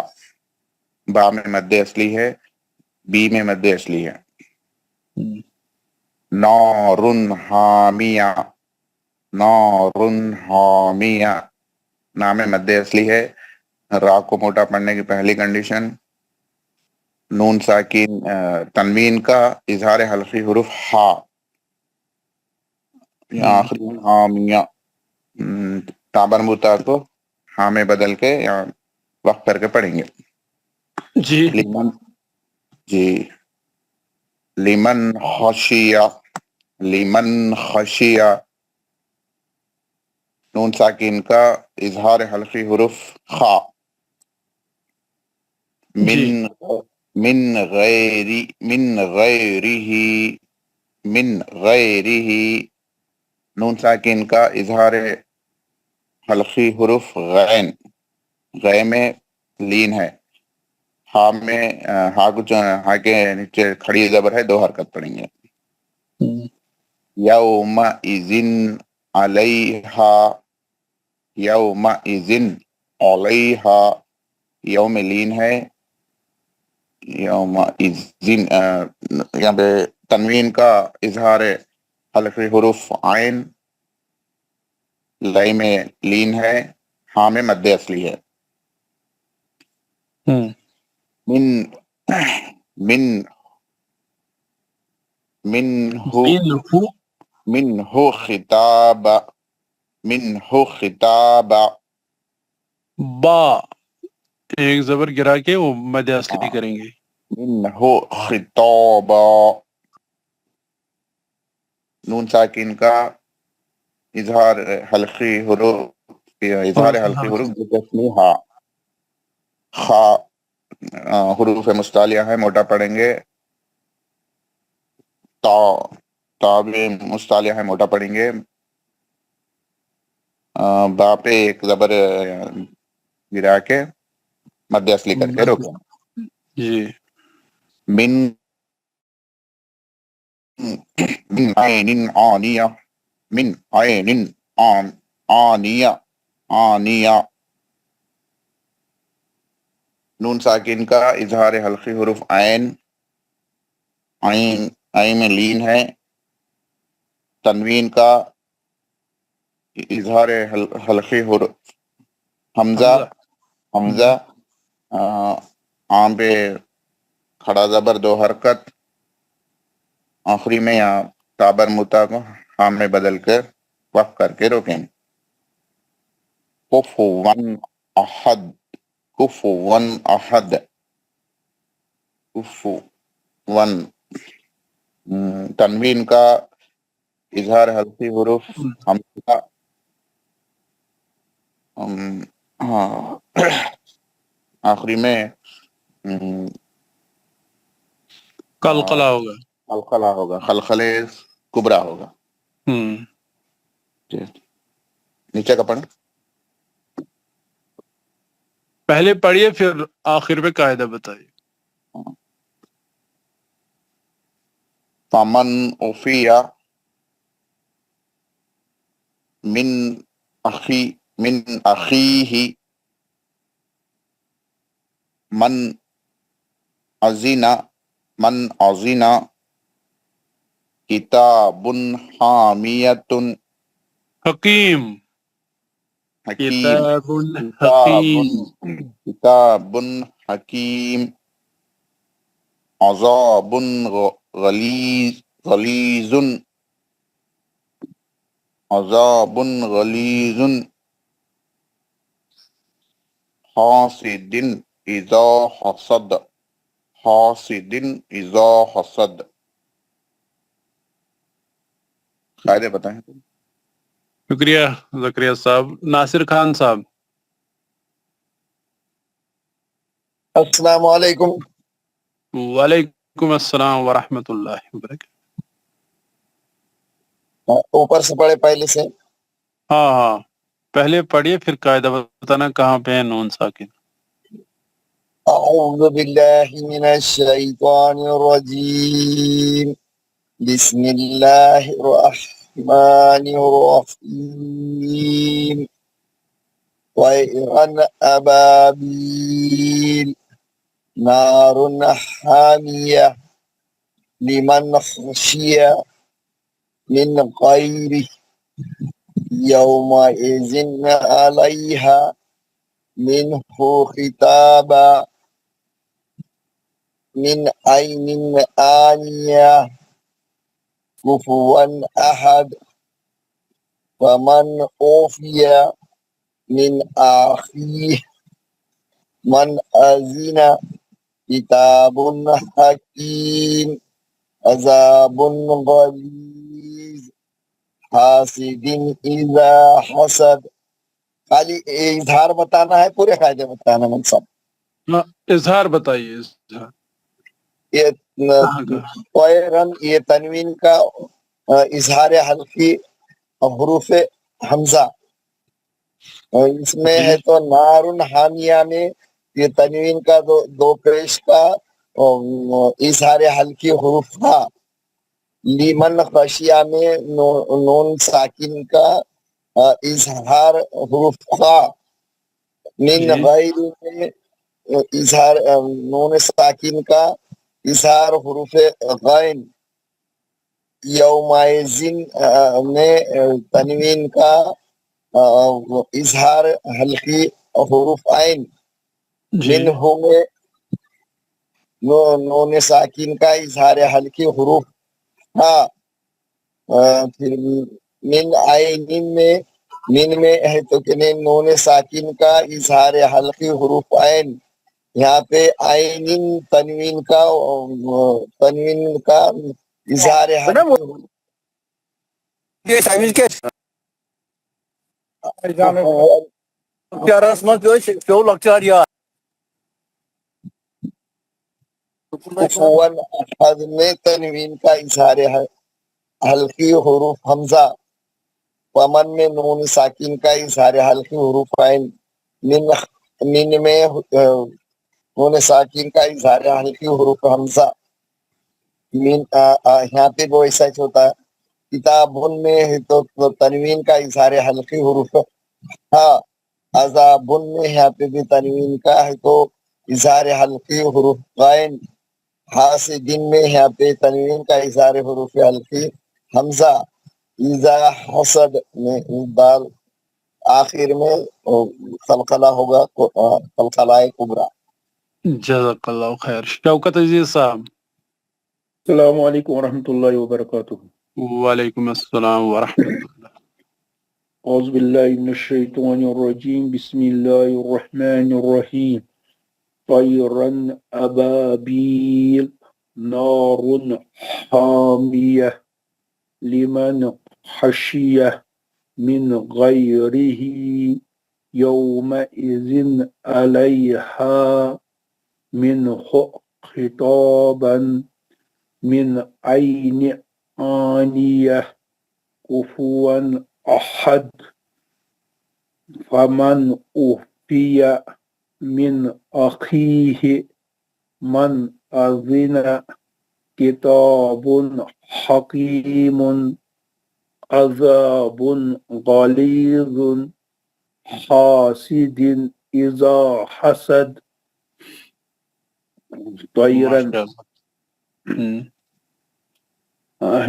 Speaker 2: با میں مد اصلی ہے، بی میں مد اصلی ہے. نارن حامیہ، نارن حامیہ، نا میں مد اصلی ہے. را کو موٹا پڑھنے کی پہلی کنڈیشن نون ساکین تنوین کا اظہار حلقی حروف ہا، آخری حامیہ. تابر متا کو ہاں میں بدل کے یا وقف کر کے پڑھیں گے.
Speaker 5: جی
Speaker 2: لیمن، جی لیمن خشیہ، لیمن خشیہ، نون ساکین کا اظہار حلقی حروف خا. من من غیری، من غیرہ، من غیرہ، نون ساکین کا اظہار حلقی حروف غین. غے میں لین ہے. ہا میں ہا کے نیچے کھڑی زبر ہے، 2 حرکت پڑیں گے. یومئذ علیہا، یومئذ علیہا، یوم لین ہے. یومئذ یہاں پہ تنوین کا اظہار حلقی حروف عین، لئی میں لین ہے، ہاں میں مد اصلی ہے. من من من ہو، من ہو خطاب، من ہو خطاب.
Speaker 5: با ایک زبر گرا کے وہ مد اصلی کریں گے.
Speaker 2: من ہو خطاب، نون ساکن کا اظہار حلقی حروف، اظہار حلقی حروف جسمی ہا. خا حروف مستعلیہ ہے، موٹا پڑھیں گے. تا، تا بھی مستعلیہ ہے، موٹا پڑھیں گے. با پہ ایک زبر گرا کے مد اصلی کر کے روکیں.
Speaker 5: جی
Speaker 2: من من عین آنیہ، من عین آنیہ، آنیہ، نون ساکن کا اظہار حلقی حروف عین، عین، عین میں لین ہے. تنوین کا اظہار حلقی حروف حمزہ، حمزہ، عام پہ کھڑا زبر 2 حرکت. آخری میں یا تابر متا کو ہاں میں بدل کر وقف کر کے روکیں. کفواً احد، کفواً احد، کفواً. تنوین کا اظہار حلقی حروف حمزہ، آخری میں
Speaker 5: قلقلہ ہوگا.
Speaker 2: خلخلہ ہوگا، خلخلے کبرا ہوگا. جی. نیچے کا پڑھیں.
Speaker 5: پہلے پڑھیے پھر آخر میں قاعدہ بتائیے.
Speaker 2: فمن عفی من اخیہ من عزن کتاب حامیۃ
Speaker 5: حکیم.
Speaker 2: حکیم کتاب حکیم عذاب غلیظ عذاب غلیظ حاسد اذا حسد قاعدے بتائیں.
Speaker 5: شکریہ زکریا صاحب. ناصر خان صاحب.
Speaker 6: السلام علیکم.
Speaker 5: وعلیکم السلام ورحمۃ اللہ وبرکاتہ.
Speaker 6: اوپر سے پڑھے پہلے سے.
Speaker 5: ہاں پہلے پڑھیے پھر قاعدہ بتانا کہاں پہ ہے نون ساکن.
Speaker 6: اعوذ باللہ من الشیطان الرجیم. بسم اللہ الرحمن الرحیم. طیرا ابابیل نار حامیہ لمن خشی من غیرہ یومئذ علیہا منہ خطابا من عین آنیہ کفوا احد ومن اوفی من آخیہ من أذن کتاب حکیم عذاب غلیظ حاسد اذا حسد. خالی اظہار بتانا ہے، پورے قاعدے بتانا ہے سب.
Speaker 5: اظہار بتائیے. اظہار
Speaker 6: یہ
Speaker 5: کہاں کا؟
Speaker 6: طیرن یہ تنوین کا اظہار حلقی حروف حمزہ. اس میں ہے تو نارن حامیہ میں یہ تنوین کا دو پیش کا اظہار حلقی حروف تھا. لیمن خشیہ میں نون ساکن کا اظہار حروف تھا. من غیر میں اظہار نون ساکن کا اظہار حروف غین. یومئذ میں تنوین کا اظہار حلقی حروف عین. منہ میں نون ساکن کا اظہار حلقی حروف ہاں. پھر من عین میں ہے تو کہ نون ساکن کا اظہار حلقی حروف عین. یہاں پہ عین تنوین کا اظہار حلقی احد میں تنوین کا اظہار حلقی حروف حمزہ. ومن میں نون ساکن کا اظہار حلقی حروف عین. من میں نون ساکن کا اظہار حلقی حروف حمزہ. یہاں پہ وہ ایسا ہوتا ہے. کتاب میں ہے تو تنوین کا اظہار حلقی حروف ہاں. عذاب میں یہاں پہ بھی تنوین کا ہے تو اظہار حلقی حروف غین. حاسدین میں یہاں پہ تنوین کا اظہار حروف حلقی حمزہ. اذا حسد میں دال آخر میں قلقلہ ہوگا، قلقلہ کبرا.
Speaker 5: جزاک اللہ خیر. شوکت عزیز صاحب.
Speaker 7: السلام علیکم ورحمۃ اللہ وبرکاتہ.
Speaker 5: وعلیکم السلام ورحمۃ اللہ.
Speaker 7: اعوذ باللہ من الشیطان الرجیم. بسم اللہ الرحمن الرحیم. طیرا ابابیل نار حامیہ لمن خشیہ من غیرہ يومئذ عليها منه خطابا من عين آنية كفوا أحد فمن أوفي من أخيه من أذن كتاب حكيم عذاب غليظ حاسد إذا حسد طيرا.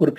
Speaker 7: حرف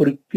Speaker 7: حرف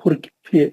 Speaker 7: حرف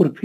Speaker 7: حرف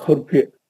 Speaker 7: حرف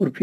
Speaker 7: حرف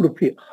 Speaker 7: حرف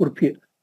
Speaker 7: حرف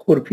Speaker 7: حرف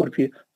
Speaker 7: حرف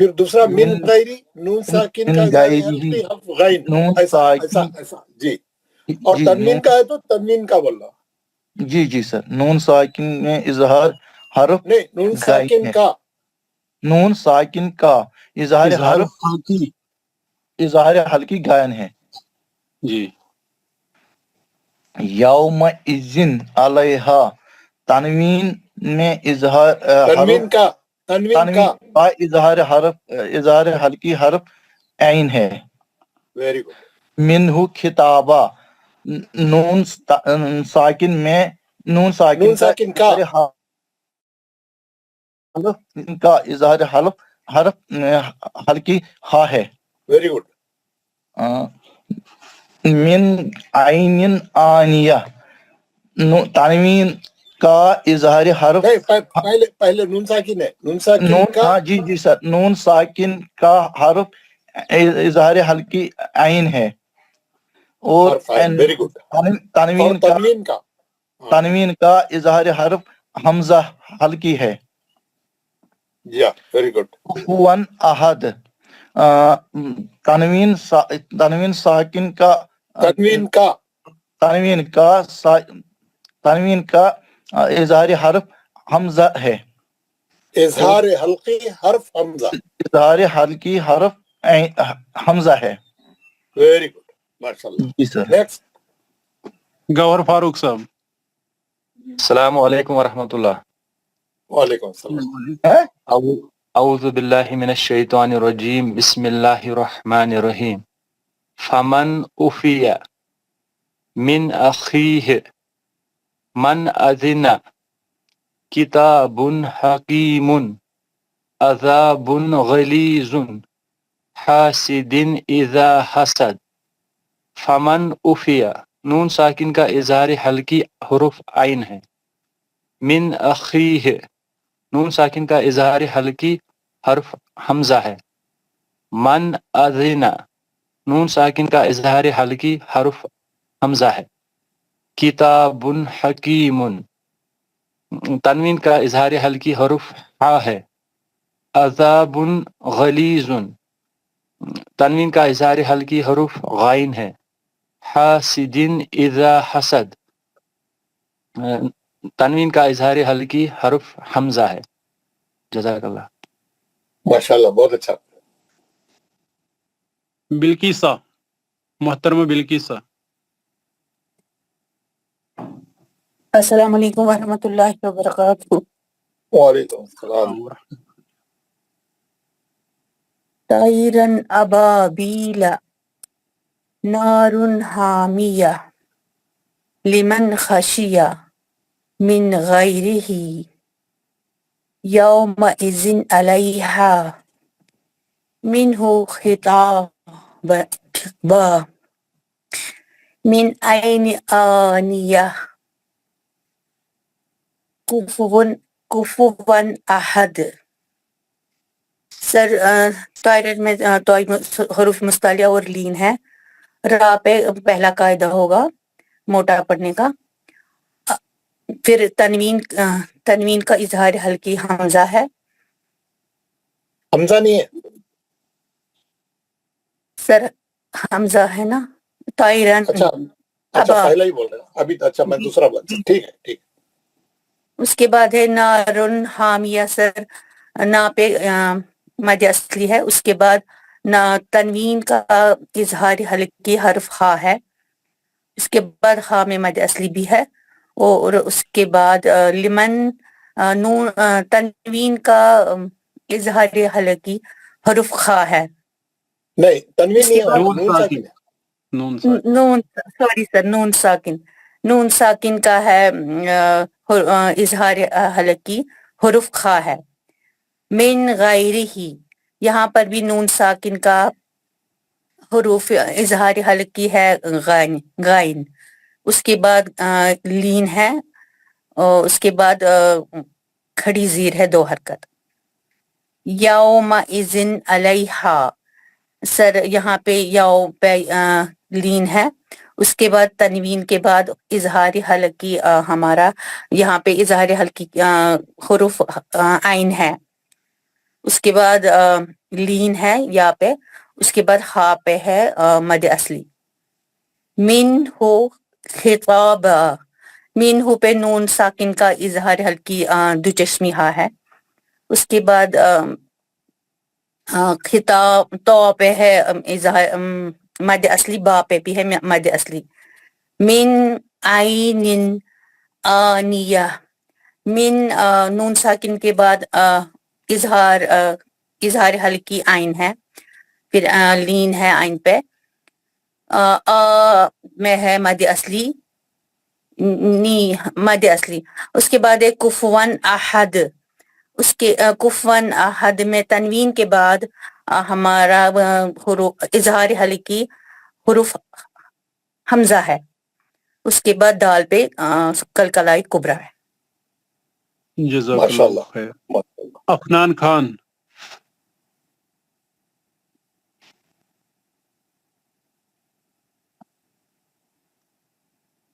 Speaker 1: پھر دوسرا من
Speaker 8: من
Speaker 1: غیری نون ساکن کا
Speaker 8: من
Speaker 1: اظہار
Speaker 8: غیری
Speaker 1: حلقی حرف غین
Speaker 8: نون
Speaker 1: ایسا ایسا
Speaker 8: ساکن
Speaker 1: ایسا جی اور
Speaker 8: جی
Speaker 1: تنوین کا ہے تو تنوین کا بول رہا
Speaker 8: جی جی سر نون ساکن میں اظہار حرف
Speaker 1: نہیں نون
Speaker 8: غائب
Speaker 1: ساکن
Speaker 8: ہے
Speaker 1: کا
Speaker 8: نون ساکن کا اظہار
Speaker 5: اظہار
Speaker 8: حرف
Speaker 5: حلقی
Speaker 8: اظہار حلقی غائن ہے
Speaker 5: جی
Speaker 8: یوم اذن علیہا تنوین میں اظہار حرف
Speaker 1: تنوین کا تنوین کا
Speaker 8: تنوین کا اظہار حلقی حرف عین ہے
Speaker 1: ویری گڈ
Speaker 8: منہ خطابہ نون ساکن میں نون ساکن
Speaker 1: نون
Speaker 8: کا
Speaker 1: ساکن کا
Speaker 8: حلف کا اظہار حرف حلقی ہا ہے
Speaker 1: ویری گڈ
Speaker 8: من عین آنیہ تنوین کا اظہار حرف
Speaker 1: نہیں پہلے پہلے نون ساکن ہے نون ساکن
Speaker 8: نون
Speaker 1: کا
Speaker 8: ہاں جی جی سر نون ساکن کا حرف اظہار حلقی عین ہے اور
Speaker 1: حرف عین ویری گڈ اور
Speaker 8: تنوین کا تنوین کا اظہار حرف حمزہ حلقی ہے
Speaker 1: یا ویری گڈ
Speaker 8: کفواً احد تنوین ساکن کا
Speaker 1: تنوین کا
Speaker 8: تنوین کا اظہار حرف حمزہ ہے
Speaker 1: اظہار حلقی حرف حمزہ
Speaker 8: اظہار حلقی حرف حمزہ ہے
Speaker 1: ویری گڈ ماشاء اللہ
Speaker 8: جی سر
Speaker 1: نیکسٹ
Speaker 5: گوہر فاروق صاحب
Speaker 9: السلام علیکم ورحمۃ اللہ
Speaker 1: وعلیکم السلام
Speaker 9: اعوذ باللہ من الشیطان الرجیم بسم اللہ الرحمن الرحیم فمن عفی من اخیہ من اذن کتاب حکیم عذاب غلیظ حاسد اذا حسد فمن عفی نون ساکن کا اظہار حلقی حرف عین ہے من اخیہ نون ساکن کا اظہار حلقی حرف حمزہ ہے من اذن نون ساکن کا اظہار حلقی حرف حمزہ ہے کتاب حکیم تنوین کا اظہار حلقی حرف ہا ہے عذاب غلیظ تنوین کا اظہار حلقی حرف غائن ہے حاسد اذا حسد تنوین کا اظہار حلقی حرف حمزہ ہے جزاک اللہ
Speaker 1: ماشاء اللہ بہت اچھا
Speaker 5: بلقیسہ محترمہ بلقیسہ
Speaker 10: السلام علیکم ورحمۃ اللہ وبرکاتہ
Speaker 1: وعلیکم السلام
Speaker 10: طیرن ابابیل نار حامیہ لمن خشیہ من غیرہ یومئذ علیہا منہ خطاب من عین آنیہ کفواً احد سر طائرن میں حروف مستعلیہ اور لین ہے را پہ پہلا قاعدہ ہوگا موٹا پڑھنے کا پھر تنوین کا اظہار حلقی حمزہ ہے
Speaker 1: حمزہ نہیں ہے
Speaker 10: سر حمزہ ہے نا طائرن
Speaker 1: اچھا
Speaker 10: ابا
Speaker 1: پہلا ہی بول رہے ہیں ابھی اچھا میں دوسرا بول رہا ہوں ٹھیک ہے ٹھیک
Speaker 10: اس کے بعد ہے نارن حامیہ سر نا پہ مد اصلی ہے اس کے بعد تنوین کا اظہار حلقی حرف خا ہے اس کے بعد خا میں مد اصلی بھی ہے اور اس کے بعد لمن نون تنوین کا اظہار حلقی حرف خا ہے
Speaker 1: نہیں تنوین نہیں ہے
Speaker 5: نون
Speaker 1: نون
Speaker 5: ساکن
Speaker 1: ساکن ہے
Speaker 5: نون ساکن
Speaker 10: نون سوری سر نون ساکن کا ہے اظہار حلقی حرف خا ہے من غیرہ یہاں پر بھی نون ساکن کا حروف اظہار حلقی ہے غائن اس کے بعد لین ہے اور اس کے بعد کھڑی زیر ہے 2 حرکت یومئذ علیہا سر یہاں پہ یو پہ لین ہے اس کے بعد تنوین کے بعد اظہار حلقی ہمارا یہاں پہ اظہار حلقی حروف عین ہے اس کے بعد لین ہے یا پہ, اس کے بعد ہا پہ ہے مد اصلی. من ہو خطاب, من ہو پہ نون ساکن کا اظہار ہلکی دو چشمی ہا ہے. اس کے بعد خطاب تو پہ ہے اظہار مد اصلی, با پہ بھی ہے مد اصلی. من عین آنیہ, من نون ساکن کے بعد اظہار ہلکی عین ہے, پھر لین ہے عین پہ, میں ہے مد اصلی, نی مد اصلی. اس کے بعد ہے کفون احد, اس کے کفون احد میں تنوین کے بعد ہمارا اظہار ہلکی حروف حمزہ ہے. اس کے بعد دال پہ کلکلائی کبرا ہے.
Speaker 5: جزاک
Speaker 1: ماشاء
Speaker 5: اللہ
Speaker 1: اللہ.
Speaker 5: خیر. افنان خان.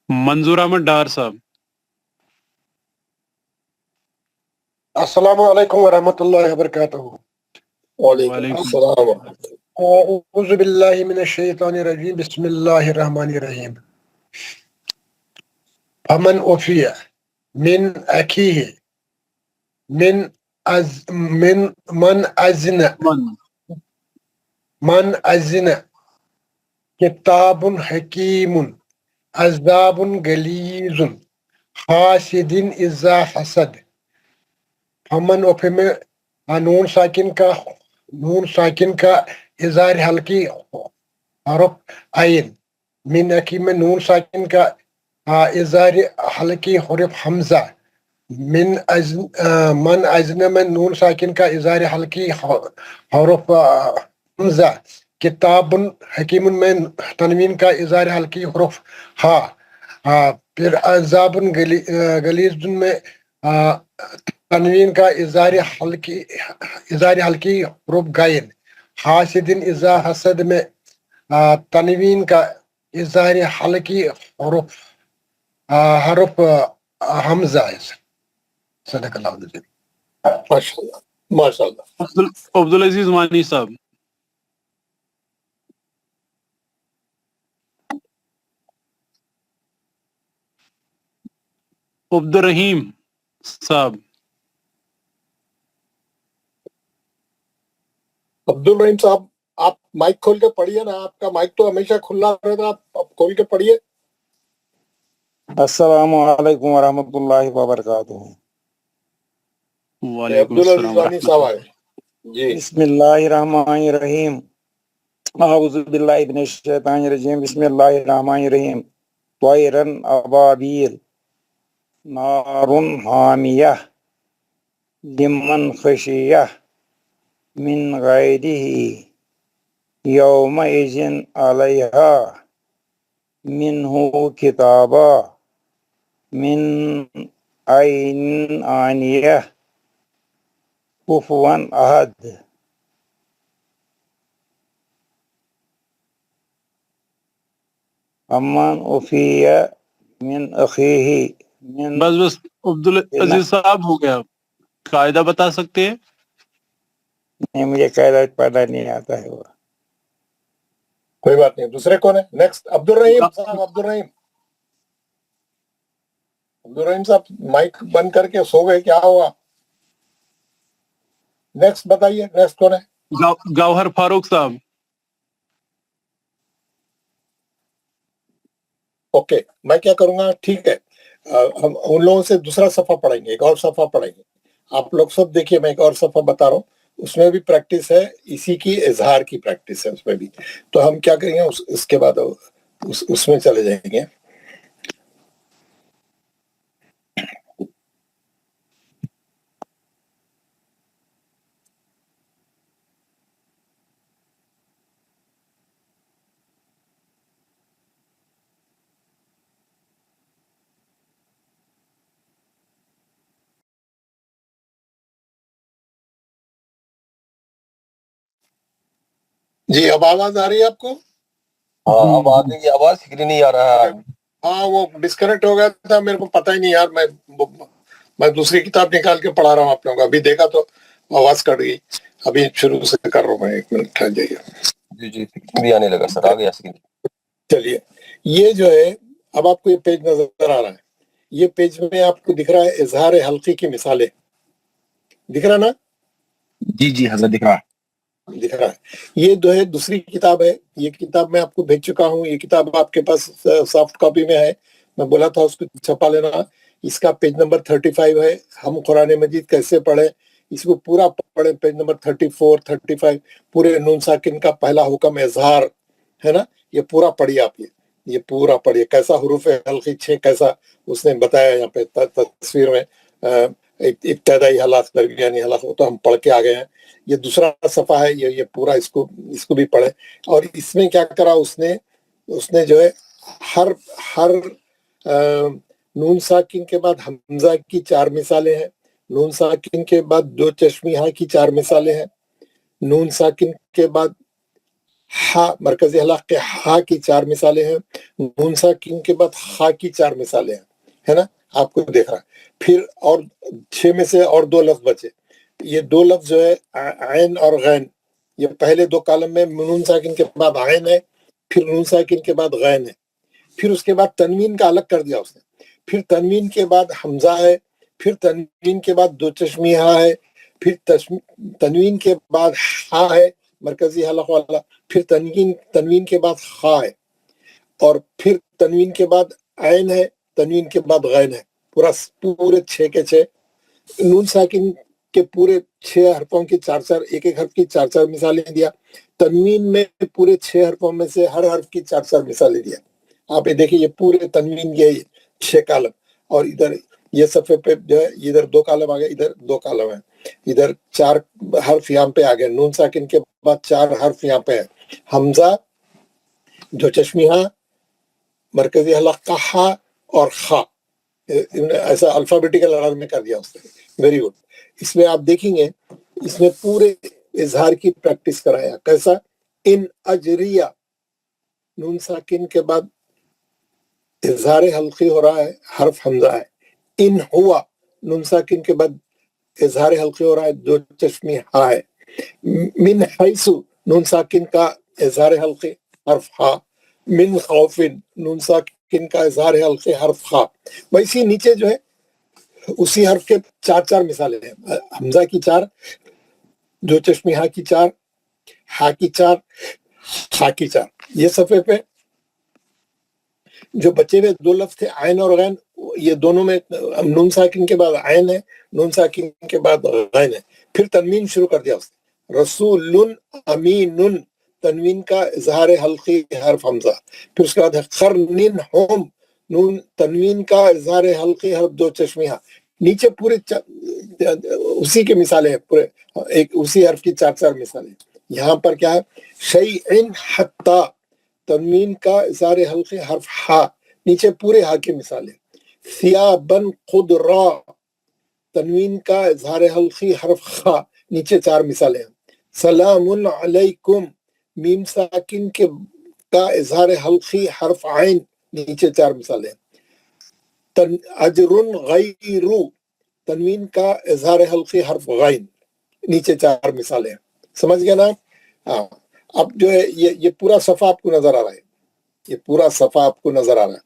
Speaker 5: منظور احمد ڈار صاحب.
Speaker 11: السلام علیکم ورحمۃ اللہ وبرکاتہ.
Speaker 1: وعلیکم السلام ورحمۃ اللہ.
Speaker 11: اعوذ باللہ من الشیطان الرجیم, بسم اللہ الرحمن الرحیم. فمن اوفی من اخیہ من اذن کتاب حکیم عذاب غلیظ حاسد اذا حسد. فمن اوفی میں نون ساکن کا اظہار ہلکی حرف عین, من اخی میں نون ساکن کا اظہار ہلکی حرف حمزہ, من اذن میں نون ساکن کا اظہار ہلکی حرف حمزہ, کتاب حکیم میں تنوین کا اظہار ہلکی حرف ہا, پھر عذاب غلیظ میں تنوین کا اظہار ہلکی حرف غین, حاسد اذا حسد میں تنوین کا اظہار ہلکی حرف حمزہ ہے. صدق اللہ العظیم.
Speaker 1: ماشاء اللہ ماشاء اللہ.
Speaker 5: عبدالعزیز مانی صاحب. عبد الرحیم صاحب.
Speaker 1: عبد الرحیم صاحب, آپ مائک کھول کے پڑھیے نا, آپ کا مائک تو ہمیشہ کھلا رہتا, آپ کھول کے پڑھیے.
Speaker 12: السلام علیکم ورحمۃ اللہ وبرکاتہ.
Speaker 5: وعلیکم
Speaker 1: عبد
Speaker 5: السلام
Speaker 1: العزیز صاحب آئے. جی
Speaker 12: بسم اللہ الرحمن الرحیم. اعوذ باللہ من الشیطان الرجیم, بسم اللہ الرحمن الرحیم. طیرن ابابیل نار حامیہ لمن خشیہ من غیرہ یومئذ علیہا منہ کتابا من عین آنیہ کفون احد. امن اوفی من اخیہ من.
Speaker 5: بس عبدالعزیز صاحب ہو گیا. قاعدہ بتا سکتے ہیں؟
Speaker 12: نہیں, مجھے قاعدہ پڑھنا نہیں آتا ہے. وہ
Speaker 1: کوئی بات نہیں. دوسرے کون ہے نیکسٹ؟ عبد الرحیم صاحب. عبد الرحیم صاحب مائک بند کر کے سو گئے, کیا ہوا؟ نیکسٹ بتائیے, نیکسٹ کون ہے؟
Speaker 5: گوہر فاروق صاحب.
Speaker 1: اوکے, میں کیا کروں گا, ٹھیک ہے, ہم ان لوگوں سے دوسرا صفحہ پڑھیں گے, ایک اور صفحہ پڑھیں گے. آپ لوگ سب دیکھیے, میں ایک اور صفحہ بتا رہا ہوں, اس میں بھی پریکٹس ہے, اسی کی اظہار کی پریکٹس ہے اس میں بھی. تو ہم کیا کریں گے, اس کے بعد اس میں چلے جائیں گے. جی اب آواز آ رہی ہے آپ کو؟
Speaker 6: ہاں اب آ گئی آواز, فکر نہیں آ رہا ہے.
Speaker 1: ہاں وہ ڈسکنیکٹ ہو گیا تھا, میرے کو پتہ ہی نہیں یار, میں دوسری کتاب نکال کے پڑھا رہا ہوں آپ لوگوں کو, ابھی دیکھا تو آواز کٹ گئی. ابھی شروع سے کر رہا ہوں میں, 1 منٹ ٹھہر جائیے.
Speaker 13: جی جی بھی آنے لگا سر, آگے اسکرین.
Speaker 1: چلیے, یہ جو ہے اب آپ کو یہ پیج نظر آ رہا ہے, یہ پیج میں آپ کو دکھ رہا ہے اظہار حلقی کی مثالیں, دکھ رہا نا؟
Speaker 8: جی جی حضرت دکھ رہا
Speaker 1: دکھ رہا ہے. یہ جو ہے دوسری کتاب ہے, یہ کتاب میں آپ کو بھیج چکا ہوں. یہ کتاب آپ کے پاس سافٹ کاپی میں ہے, میں بولا تھا اس کو چھپا لینا. اس کا پیج نمبر 35 ہے. ہم قرآن مجید کیسے پڑھیں, اس کو پورا پڑھیں. پیج نمبر 34 35 پورے نون ساکن کا پہلا حکم اظہار ہے نا, یہ پورا پڑھیے آپ. یہ پورا پڑھیے کیسا حروف حلقی 6 کیسا اس نے بتایا یہاں پہ تصویر میں. ابتدائی حلق, درمیانی حلق, وہ تو ہم پڑھ کے آ گئے ہیں. یہ دوسرا صفحہ ہے, یہ پورا اس کو بھی پڑھیں. اور اس میں کیا کرا اس نے جو ہے ہر نون ساکن کے بعد حمزہ کی 4 مثالیں ہیں, نون ساکن کے بعد 2 چشمیہ کی 4 مثالیں ہیں, نون ساکن کے بعد ہا مرکزی حلق کے ہا کی 4 مثالیں ہیں, نون ساکن کے بعد خا کی 4 مثالیں ہیں, ہے نا, آپ کو دیکھ رہا ہے. پھر اور 6 میں سے اور 2 لفظ بچے. یہ 2 لفظ جو ہے عین اور غین, یہ پہلے 2 کالم میں نون ساکن کے بعد عین ہے, پھر نون ساکن کے بعد غین ہے, پھر اس کے بعد تنوین کا الگ کر دیا اس نے, پھر تنوین کے بعد حمزہ ہے, پھر تنوین کے بعد 2 چشمیہ ہے, پھر تنوین کے بعد ہا ہے مرکزی حلق والا, پھر تنوین کے بعد خا ہے, اور پھر تنوین کے بعد عین ہے, تنوین کے بعد غین ہے. پورے 6 کے 6 نون ساکن کے پورے 6 حرفوں کی 4 ایک حرف کی 4 مثالیں دیا. تنوین میں پورے 6 حرفوں میں سے ہر حرف کی 4 مثالیں دیا. آپ یہ دیکھیں, یہ پورے تنوین کے 6 کالم, اور ادھر یہ صفحے پہ جو ہے ادھر 2 کالم آ گئے, ادھر 2 کالم ہیں, ادھر 4 حرف یہاں پہ آ گئے. نون ساکن کے بعد 4 حرف یہاں پہ ہے, حمزہ, 2 چشمیہ, مرکزی حلق کا ہا اور خا. ایسا الفابیٹیکل آرڈر میں کر دیا اس نے. Very good. اس میں آپ دیکھیں گے اس میں پورے اظہار کی پریکٹس کرایا. کیسا؟ ان اجریہ, نون ساکن کے بعد اظہار حلقی ہو رہا ہے, حرف حمزہ ہے. ان ہوا, نون ساکن کے بعد اظہار حلقی ہو رہا ہے, 2 چشمی ہا ہے. من حیثو, نون ساکن کا اظہار حلقی حرف ہا. من خوفن, نون ساکن کا اظہار حلقی حرف خا. ویسے نیچے جو ہے اسی حرف کے 4 مثالیں ہیں. حمزہ کی 4, 2 چشمی ہا کی 4, ہا کی 4, خا کی 4. یہ صفحے پہ جو بچے ہوئے 2 لفظ تھے عین اور غین, یہ دونوں میں نون ساکن کے بعد عین ہے, نون ساکن کے بعد غین ہے. پھر تنوین شروع کر دیا اس نے. رسول امین, تنوین کا اظہار حلقی حرف حمزہ. پھر اس کے بعد قرن ہم, نون تنوین کا اظہار حلقی حرف 2 چشمیہ. نیچے پورے اسی کے مثالیں ہیں, پورے ایک اسی حرف کی 4 مثالیں. یہاں پر کیا ہے؟ شیئن حتی, تنوین کا اظہار حلقی حرف ہا, نیچے پورے ہا کی مثالیں. ثیابن خضرا, تنوین کا اظہار حلقی حرف خا, نیچے 4 مثالیں ہیں. سلام علیکم, میم ساکن کا اظہار حلقی حرف عین, نیچے 4 مثالیں. اجر غیر, تنوین کا اظہار حلقی حرف غین, نیچے 4 مثالیں. سمجھ گئے نا؟ ہاں. اب جو ہے یہ پورا صفحہ آپ کو نظر آ رہا ہے, یہ پورا صفحہ آپ کو نظر آ رہا ہے,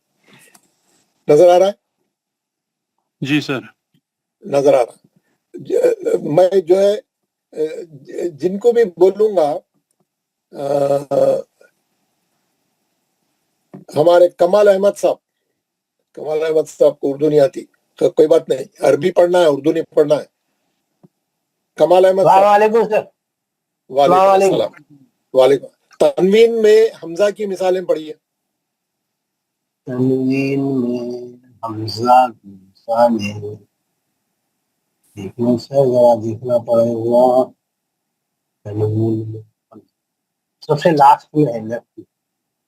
Speaker 1: نظر آ رہا ہے؟
Speaker 5: جی سر
Speaker 1: نظر آ رہا. میں جو ہے جن کو بھی بولوں گا, ہمارے کمال احمد صاحب کو اردو نہیں آتی, کوئی بات نہیں, عربی پڑھنا ہے, اردو نہیں پڑھنا ہے. کمال احمد صاحب,
Speaker 14: وعلیکم سر.
Speaker 1: وعلیکم السلام. وعلیکم. تنوین میں حمزہ کی مثالیں پڑھیے.
Speaker 14: تنوین میں حمزہ کی مثالیں دیکھنا سر, ذرا دیکھنا پڑے گا. تنوین میں سب سے لاسٹ میں ہے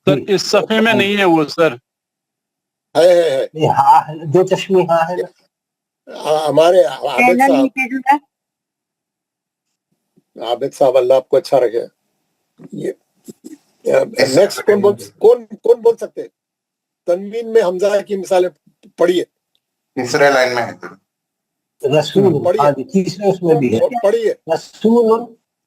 Speaker 5: سر, اس صفحے میں نہیں ہے وہ سر.
Speaker 1: ہے
Speaker 14: ہاں, 2 چشمی ہاں ہے نا.
Speaker 1: ہمارے عابد صاحب, اللہ آپ کو اچھا رکھے. یہ نیکسٹ کون بول سکتے ہیں؟ تنوین میں حمزہ کی مثالیں پڑھیے.
Speaker 2: تیسرے لائن میں ہے.
Speaker 14: رسول, تیسرے اس میں بھی ہے.
Speaker 1: پڑھیے.
Speaker 14: رسول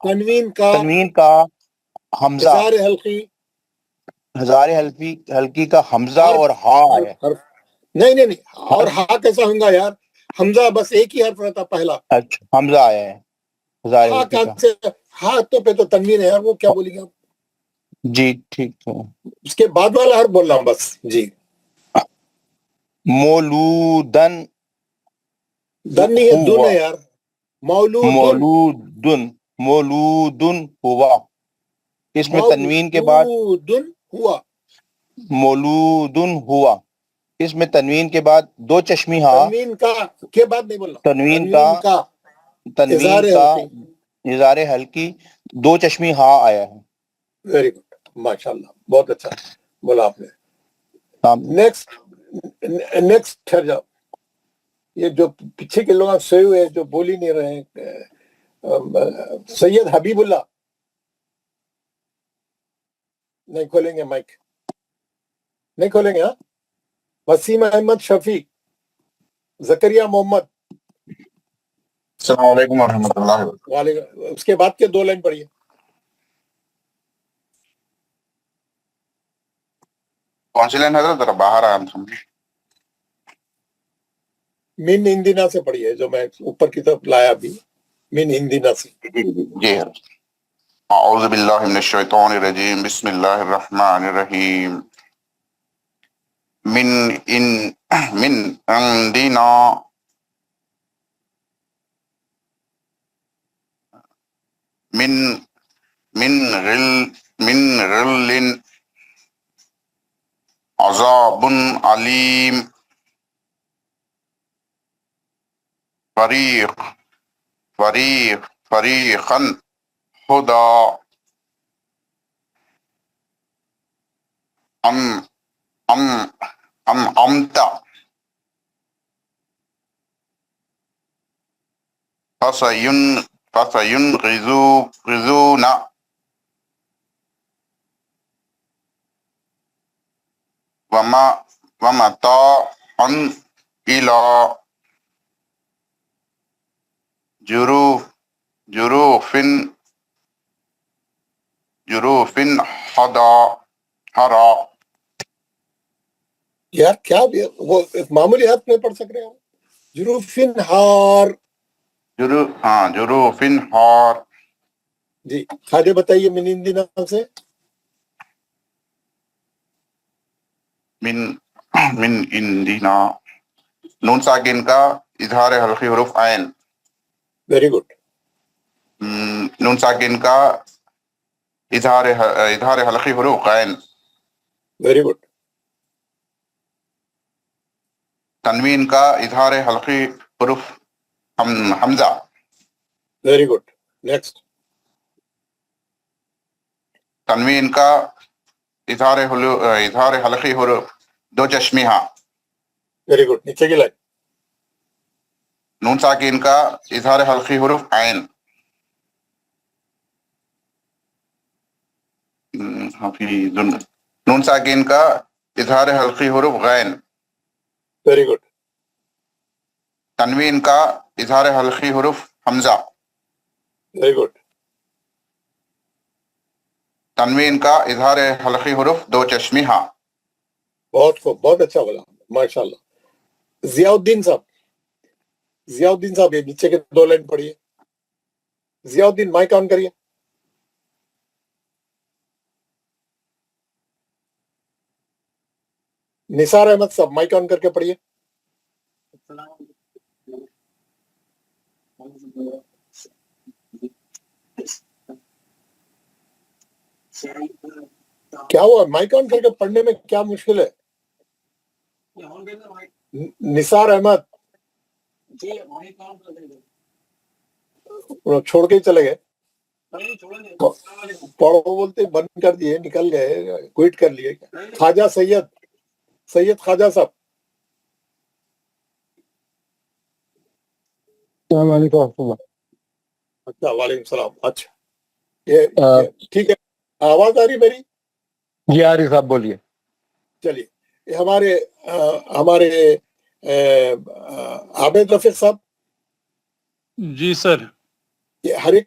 Speaker 1: تنوین کا
Speaker 2: حمزہ
Speaker 1: اظہار حلقی
Speaker 2: ہزار حلقی کا حمزہ اور ہا ہے.
Speaker 1: نہیں اور ہا کیسا ہوگا یار؟ حمزہ بس ایک ہی حرف رہتا پہلا.
Speaker 2: اچھا حمزہ آیا ہے ہزار
Speaker 1: ہا
Speaker 2: حلقی کا.
Speaker 1: کہاں سے؟ ہا تو پہ تو تنوین ہے یار، وہ کیا بولی گا؟
Speaker 2: جی ٹھیک ہے.
Speaker 1: اس کے بعد والا حرف بول رہا ہوں بس. جی
Speaker 2: مولودن
Speaker 1: دن نہیں ہے، دن ہے یار.
Speaker 2: مولودن ہوا. اس میں تنوین کے بعد مولودن ہوا، اس میں تنوین کے بعد دو چشمی ہاں.
Speaker 1: تنوین کا کے بعد نہیں بولنا،
Speaker 2: تنوین کا اظہار حلقی دو چشمی ہاں آیا ہے.
Speaker 1: ویری گڈ، ماشاء اللہ، بہت اچھا بولا آپ نے. نیکسٹ ٹھہر جاؤ. یہ جو پیچھے کے لوگ سوئے ہوئے جو بول ہی نہیں رہے ہیں. سید حبیب اللہ نہیں کھولیں گے مائک، نہیں کھولیں گے. ہاں وسیم احمد شفیق، زکریا محمد.
Speaker 15: السلام علیکم ورحمۃ اللہ وبرکاتہ.
Speaker 1: وعلیکم. اس کے بعد کے 2 لائن پڑھیے.
Speaker 2: کون سی لائن حضرت؟ ذرا باہر آیا ہم.
Speaker 1: من ہندینا سے پڑھیے، جو میں اوپر کی طرف لایا بھی، من ہندینا سے.
Speaker 2: جی اعوذ باللہ من الشیطان الرجیم، بسم اللہ الرحمن الرحیم. من عندنا من غل عذاب علیم. فریقا ہدا امتا فسينغزون ومتاعا إلى جروف حرا.
Speaker 1: یار کیا وہ معمولی حرف میں پڑھ سک رہے ہیں؟ جروفن ہار.
Speaker 2: جروف حار.
Speaker 1: جی خواجہ بتائیے من ہندینا سے.
Speaker 2: من عندنا نون ساکن کا اظہار حلقی حروف عین.
Speaker 1: Very good.
Speaker 2: نون ساکن کا اظہار حلقی حروف عین.
Speaker 1: Very good.
Speaker 2: تنوین کا اظہار حلقی حروف حمزہ.
Speaker 1: Very good. نیکسٹ.
Speaker 2: تنوین کا اظہار حلقی حروف دو چشمی ہاں.
Speaker 1: Very good. نیچے کی لائن.
Speaker 2: نون ساکن کا اظہار حلقی حروف عین. نون ساکن کا اظہار حلقی حروف غین.
Speaker 1: Very good.
Speaker 2: تنوین کا اظہار حلقی حروف حمزہ.
Speaker 1: Very good.
Speaker 2: تنوین کا اظہار حلقی حروف دو چشمی ہاں.
Speaker 1: بہت خوب، بہت اچھا بولا، ماشاء اللہ. ضیاء الدین صاحب یہ نیچے کے 2 لائن پڑھیے. ضیاء الدین مائک آن کریے. نثار احمد صاحب مائک آن کر کے پڑھیے. کیا ہوا؟ مائک آن کر کے پڑھنے میں کیا مشکل ہے؟ نثار احمد چھوڑ کے ہی چلے گئے. پڑھو بولتے بند کر دیے، نکل گئے، کوئٹ کر لیے. خواجہ سید خواجہ صاحب.
Speaker 16: السلام علیکم ورحمۃ اللہ.
Speaker 1: اچھا وعلیکم السلام. اچھا یہ ٹھیک ہے، آواز آ رہی میری؟
Speaker 16: جی آ رہی صاحب بولیے.
Speaker 1: چلیے یہ ہمارے عابد رفیق صاحب.
Speaker 5: جی سر.
Speaker 1: یہ ہر ایک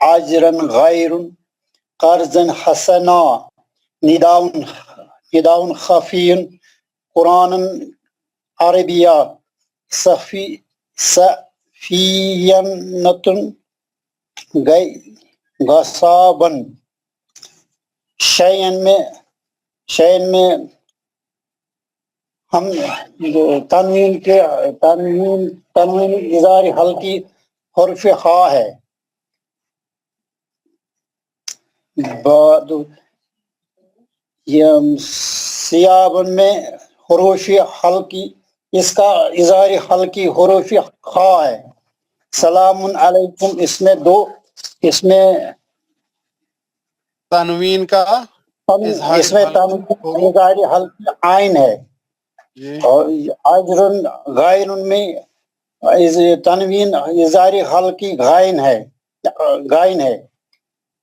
Speaker 17: عاجرا غير قرضا حسنا نداء خفي قرانا عربيا سفينة غصابا شيئا میں ہم تنوین اظہار حلقی حرف خا ہے. سیابن میں حروف حلقی اس کا اظہار حلقی حروف خا ہے. سلام علیکم اس میں
Speaker 18: تنوین کا
Speaker 17: اس میں اظہار حلقی عین ہے اور اجر غائن میں تنوین اظہار حلقی غائن ہے.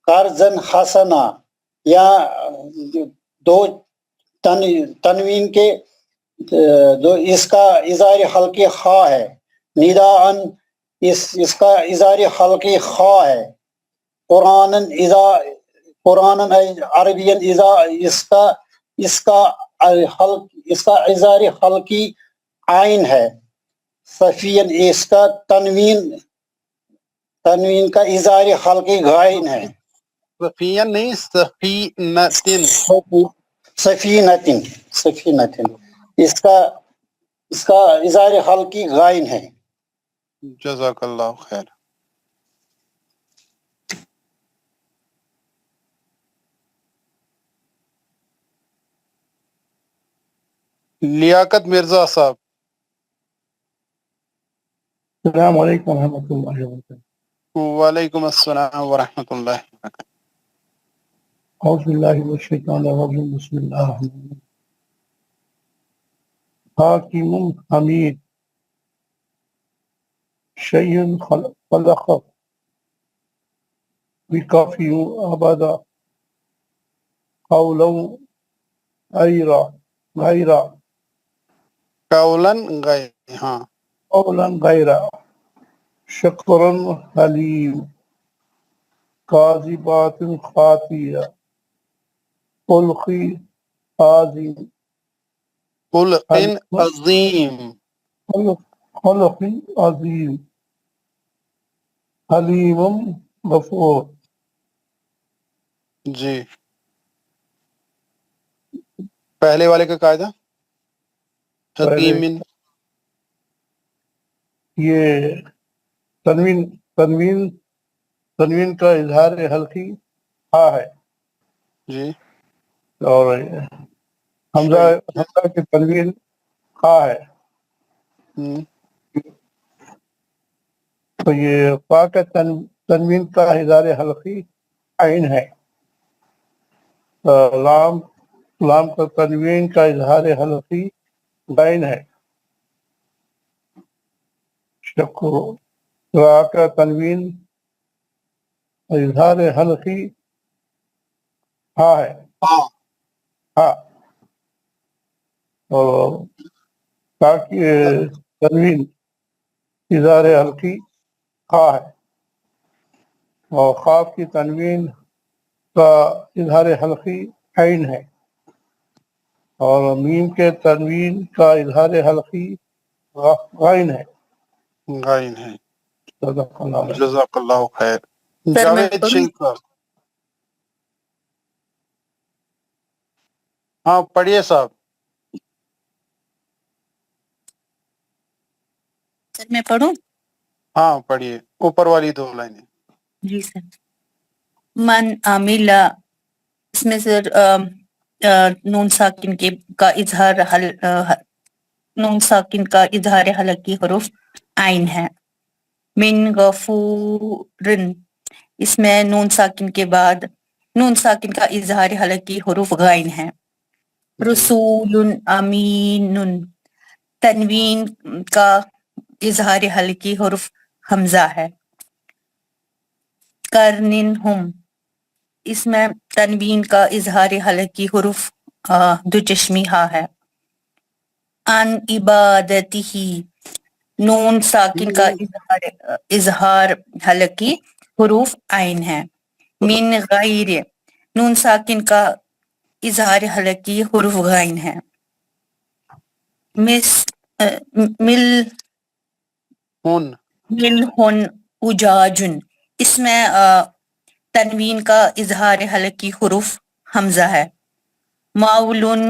Speaker 17: قرضن حسنا یا دو تنوین کے دو اس کا اظہار حلقی خا ہے. نداءن اس کا اظہار حلقی خا ہے. قرآنن عربین اس کا اظہار حلقی عین ہے. صفین اس کا تنوین کا اظہار حلقی غائن ہے.
Speaker 18: صفین نہیں
Speaker 17: سفینتن اس کا اظہار حلقی غائن ہے.
Speaker 18: جزاک اللہ خیر. لیاقت مرزا صاحب.
Speaker 7: السلام علیکم ورحمۃ اللہ وبرکاتہ.
Speaker 18: وعلیکم السلام ورحمۃ اللہ وبرکاتہ.
Speaker 7: اعوذ باللہ من الشیطان الرجیم بسم اللہ الرحمن الرحیم. حاکم حمید شیء خلق بکافی ابدا قولا غیرا قولا غیرا شکرا حلیم کاذبات خاطیہ خلقی عظیم حلیم غفور.
Speaker 18: جی پہلے والے کا قاعدہ حکیم.
Speaker 7: یہ تنوین کا اظہار حلقی ہا ہے
Speaker 18: جی
Speaker 7: اور حمزہ کی تنوین خا ہے. تو یہ خا کا تنوین کا اظہار حلقی عین ہے. لام کا تنوین کا اظہار حلقی غین ہے. را کا تنوین اظہار حلقی ہا ہے ہا اور تا کی تنوین اظہار حلقی خا ہے اور خاف کی تنوین کا اظہار حلقی عین ہے اور میم کے تنوین کا اظہار حلقی غائن ہے.
Speaker 18: جزاک اللہ خیر. جاوید شیخ صاحب. ہاں پڑھیے صاحب.
Speaker 10: سر میں پڑھوں؟
Speaker 18: ہاں پڑھیے اوپر والی 2 لائنیں.
Speaker 10: جی سر. من عاملہ اس میں سر نون ساکن کا اظہار نون ساکن کا اظہار حلقی حروف عین ہے. من غفورن اس میں نون ساکن کے بعد نون ساکن کا اظہار حلقی حروف غائن ہے. رسول امین تنوین کا اظہار حلقی حرف حمزہ ہے. کرنن ہم اس میں تنوین کا اظہار حلقی حرف دو چشمی ہا ہے. ان عبادتہ نون ساکن کا اظہار حلقی حروف عین ہے. من غیر نون ساکن کا اظہار حلقی حروف غین ہے. مل ہن اجاجن اس میں تنوین کا اظہار حلقی حروف حمزہ ہے. مولن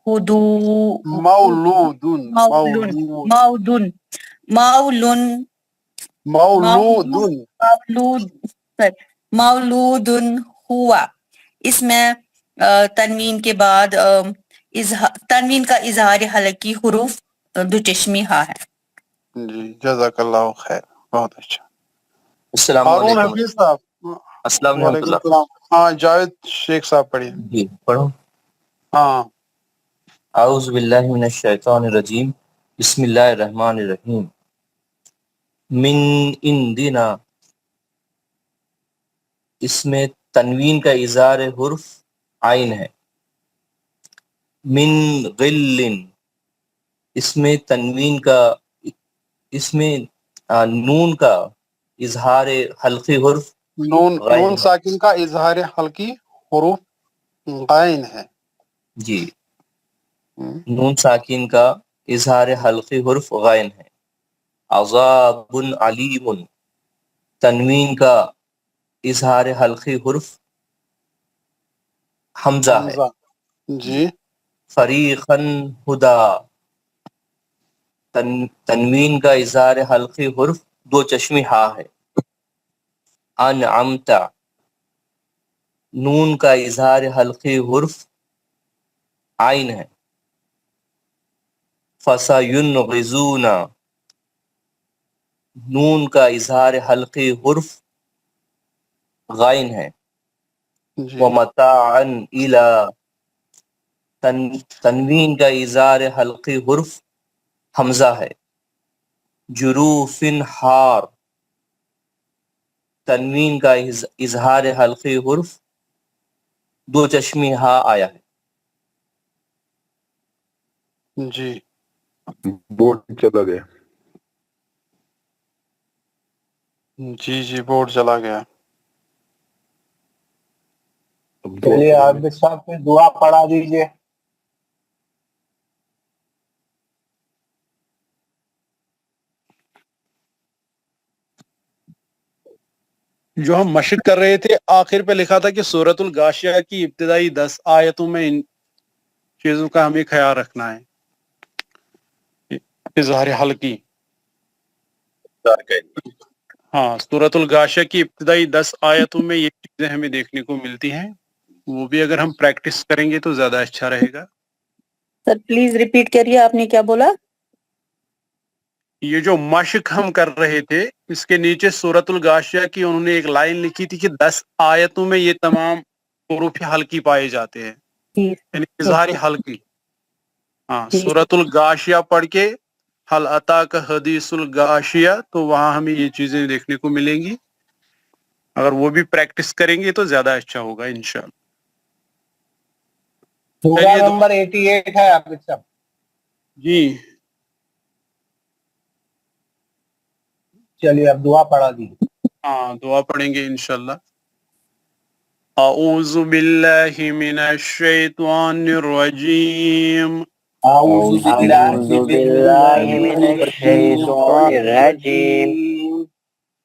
Speaker 10: ہدو
Speaker 18: مولودن
Speaker 10: مولن مولن مولن
Speaker 18: مولودن
Speaker 10: مولودن ہوا اس میں تنوین کے بعد تنوین کا اظہار حلقی حروف دو چشمی ہا ہے.
Speaker 18: جی جزاک اللہ خیر، بہت اچھا.
Speaker 13: السلام
Speaker 18: ہارون
Speaker 13: علیکم.
Speaker 18: حفیظ صاحب.
Speaker 13: السلام علیکم
Speaker 18: وعلیکم السلام. ہاں جاوید شیخ صاحب پڑھیے.
Speaker 13: جی پڑھو.
Speaker 18: ہاں.
Speaker 13: اعوذ باللہ من الشیطان الرجیم، بسم اللہ الرحمن الرحیم. من عندنا اس میں تنوین کا اظہار حرف عین ہے. من غل اس میں تنوین کا اس میں نون کا اظہار حلقی حرف
Speaker 18: نون ساکن کا اظہار حلقی حروف غین ہے.
Speaker 13: جی نون ساکن کا اظہار حلقی حرف غین ہے. عذاب علیم تنوین کا اظہار حلقی حرف حمزہ ہے.
Speaker 18: جی.
Speaker 13: فریقاً ہدا تنوین کا اظہار حلقی حرف دو چشمی ہا ہے. انعمت نون کا اظہار حلقی حرف عین ہے. فسینغزون نون کا اظہار حلقی حرف غین ہے. ومتاعا الی تنوین کا اظہار حلقی حرف حمزہ ہے. جروف ہار تنوین کا اظہار حلقی حرف دو چشمی ہا آیا ہے.
Speaker 18: جی.
Speaker 2: بورڈ چلا گیا.
Speaker 18: جی بورڈ چلا گیا.
Speaker 14: چلیے عابد صاحب پہ دعا پڑھا دیجیے.
Speaker 5: جو ہم مشق کر رہے تھے آخر پہ لکھا تھا کہ سورۃ الغاشیہ کی ابتدائی 10 آیتوں میں ان چیزوں کا ہمیں خیال رکھنا ہے. اظہار حلقی. ہاں سورۃ الغاشیہ کی ابتدائی 10 آیتوں میں یہ چیزیں ہمیں دیکھنے کو ملتی ہیں. وہ بھی اگر ہم پریکٹس کریں گے تو زیادہ اچھا رہے گا.
Speaker 10: سر پلیز ریپیٹ کریے آپ نے کیا بولا.
Speaker 5: یہ جو مشق ہم کر رہے تھے اس کے نیچے سورۃ الغاشیہ کی انہوں نے ایک لائن لکھی تھی کہ 10 آیتوں میں یہ تمام حروف حلقی پائے جاتے ہیں، یعنی اظہار حلقی. ہاں سورۃ الغاشیہ پڑھ کے حل اتاک حدیث الغاشیہ تو وہاں ہمیں یہ چیزیں دیکھنے کو ملیں گی. اگر وہ بھی پریکٹس کریں گے تو زیادہ اچھا ہوگا انشاءاللہ.
Speaker 14: سورہ نمبر 88 ہے عابد صاحب.
Speaker 5: جی
Speaker 14: چلیے اب دعا پڑھا دیجیے.
Speaker 5: ہاں دعا پڑھیں گے انشاءاللہ. اعوذ باللہ من الشیطان الرجیم.
Speaker 14: اعوذ باللہ من الشیطان الرجیم.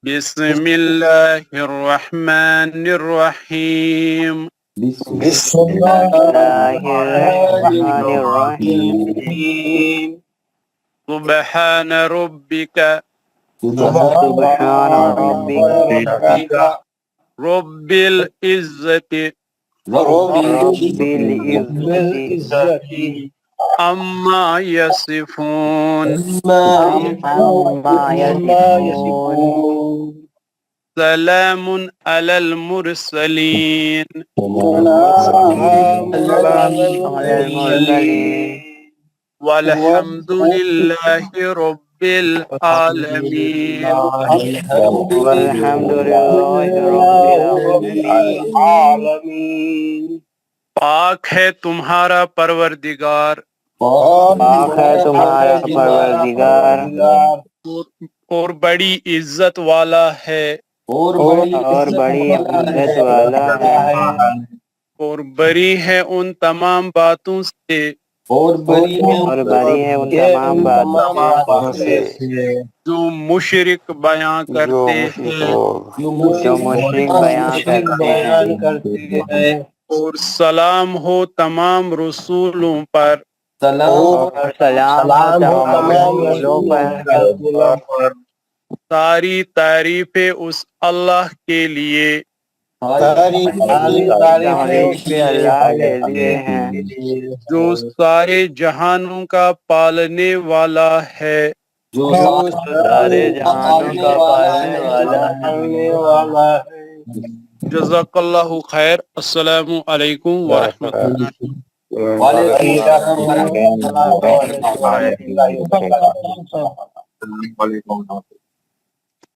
Speaker 5: بسم اللہ الرحمن الرحیم.
Speaker 14: بسم اللہ الرحمن الرحیم.
Speaker 5: سبحان ربک
Speaker 14: سبحان ربک
Speaker 5: رب العزت عما یصفون. سلام علی المرسلین والحمد للہ رب العالمین. پاک ہے تمہارا پروردگار اور بڑی عزت والا ہے.
Speaker 12: اور بڑی عزت والا ہے
Speaker 5: اور بری ہے ان تمام باتوں سے
Speaker 12: اور بری ہے ان تمام باتوں سے
Speaker 5: جو مشرک بیان کرتے ہیں
Speaker 12: جو مشرک بیان کرتے ہیں
Speaker 5: اور سلام ہو تمام رسولوں پر
Speaker 12: اور سلام ہو تمام رسولوں پر
Speaker 5: ساری تعریفیں اس اللہ کے لیے
Speaker 12: ساری تعریفیں اللہ کے لیے ہیں
Speaker 5: جو سارے جہانوں کا پالنے والا ہے
Speaker 12: جو سارے جہانوں کا پالنے والا ہے
Speaker 5: جزاک اللہ خیر. السلام علیکم ورحمۃ اللہ.
Speaker 2: وعلیکم السلام ورحمۃ اللہ وبرکاتہ.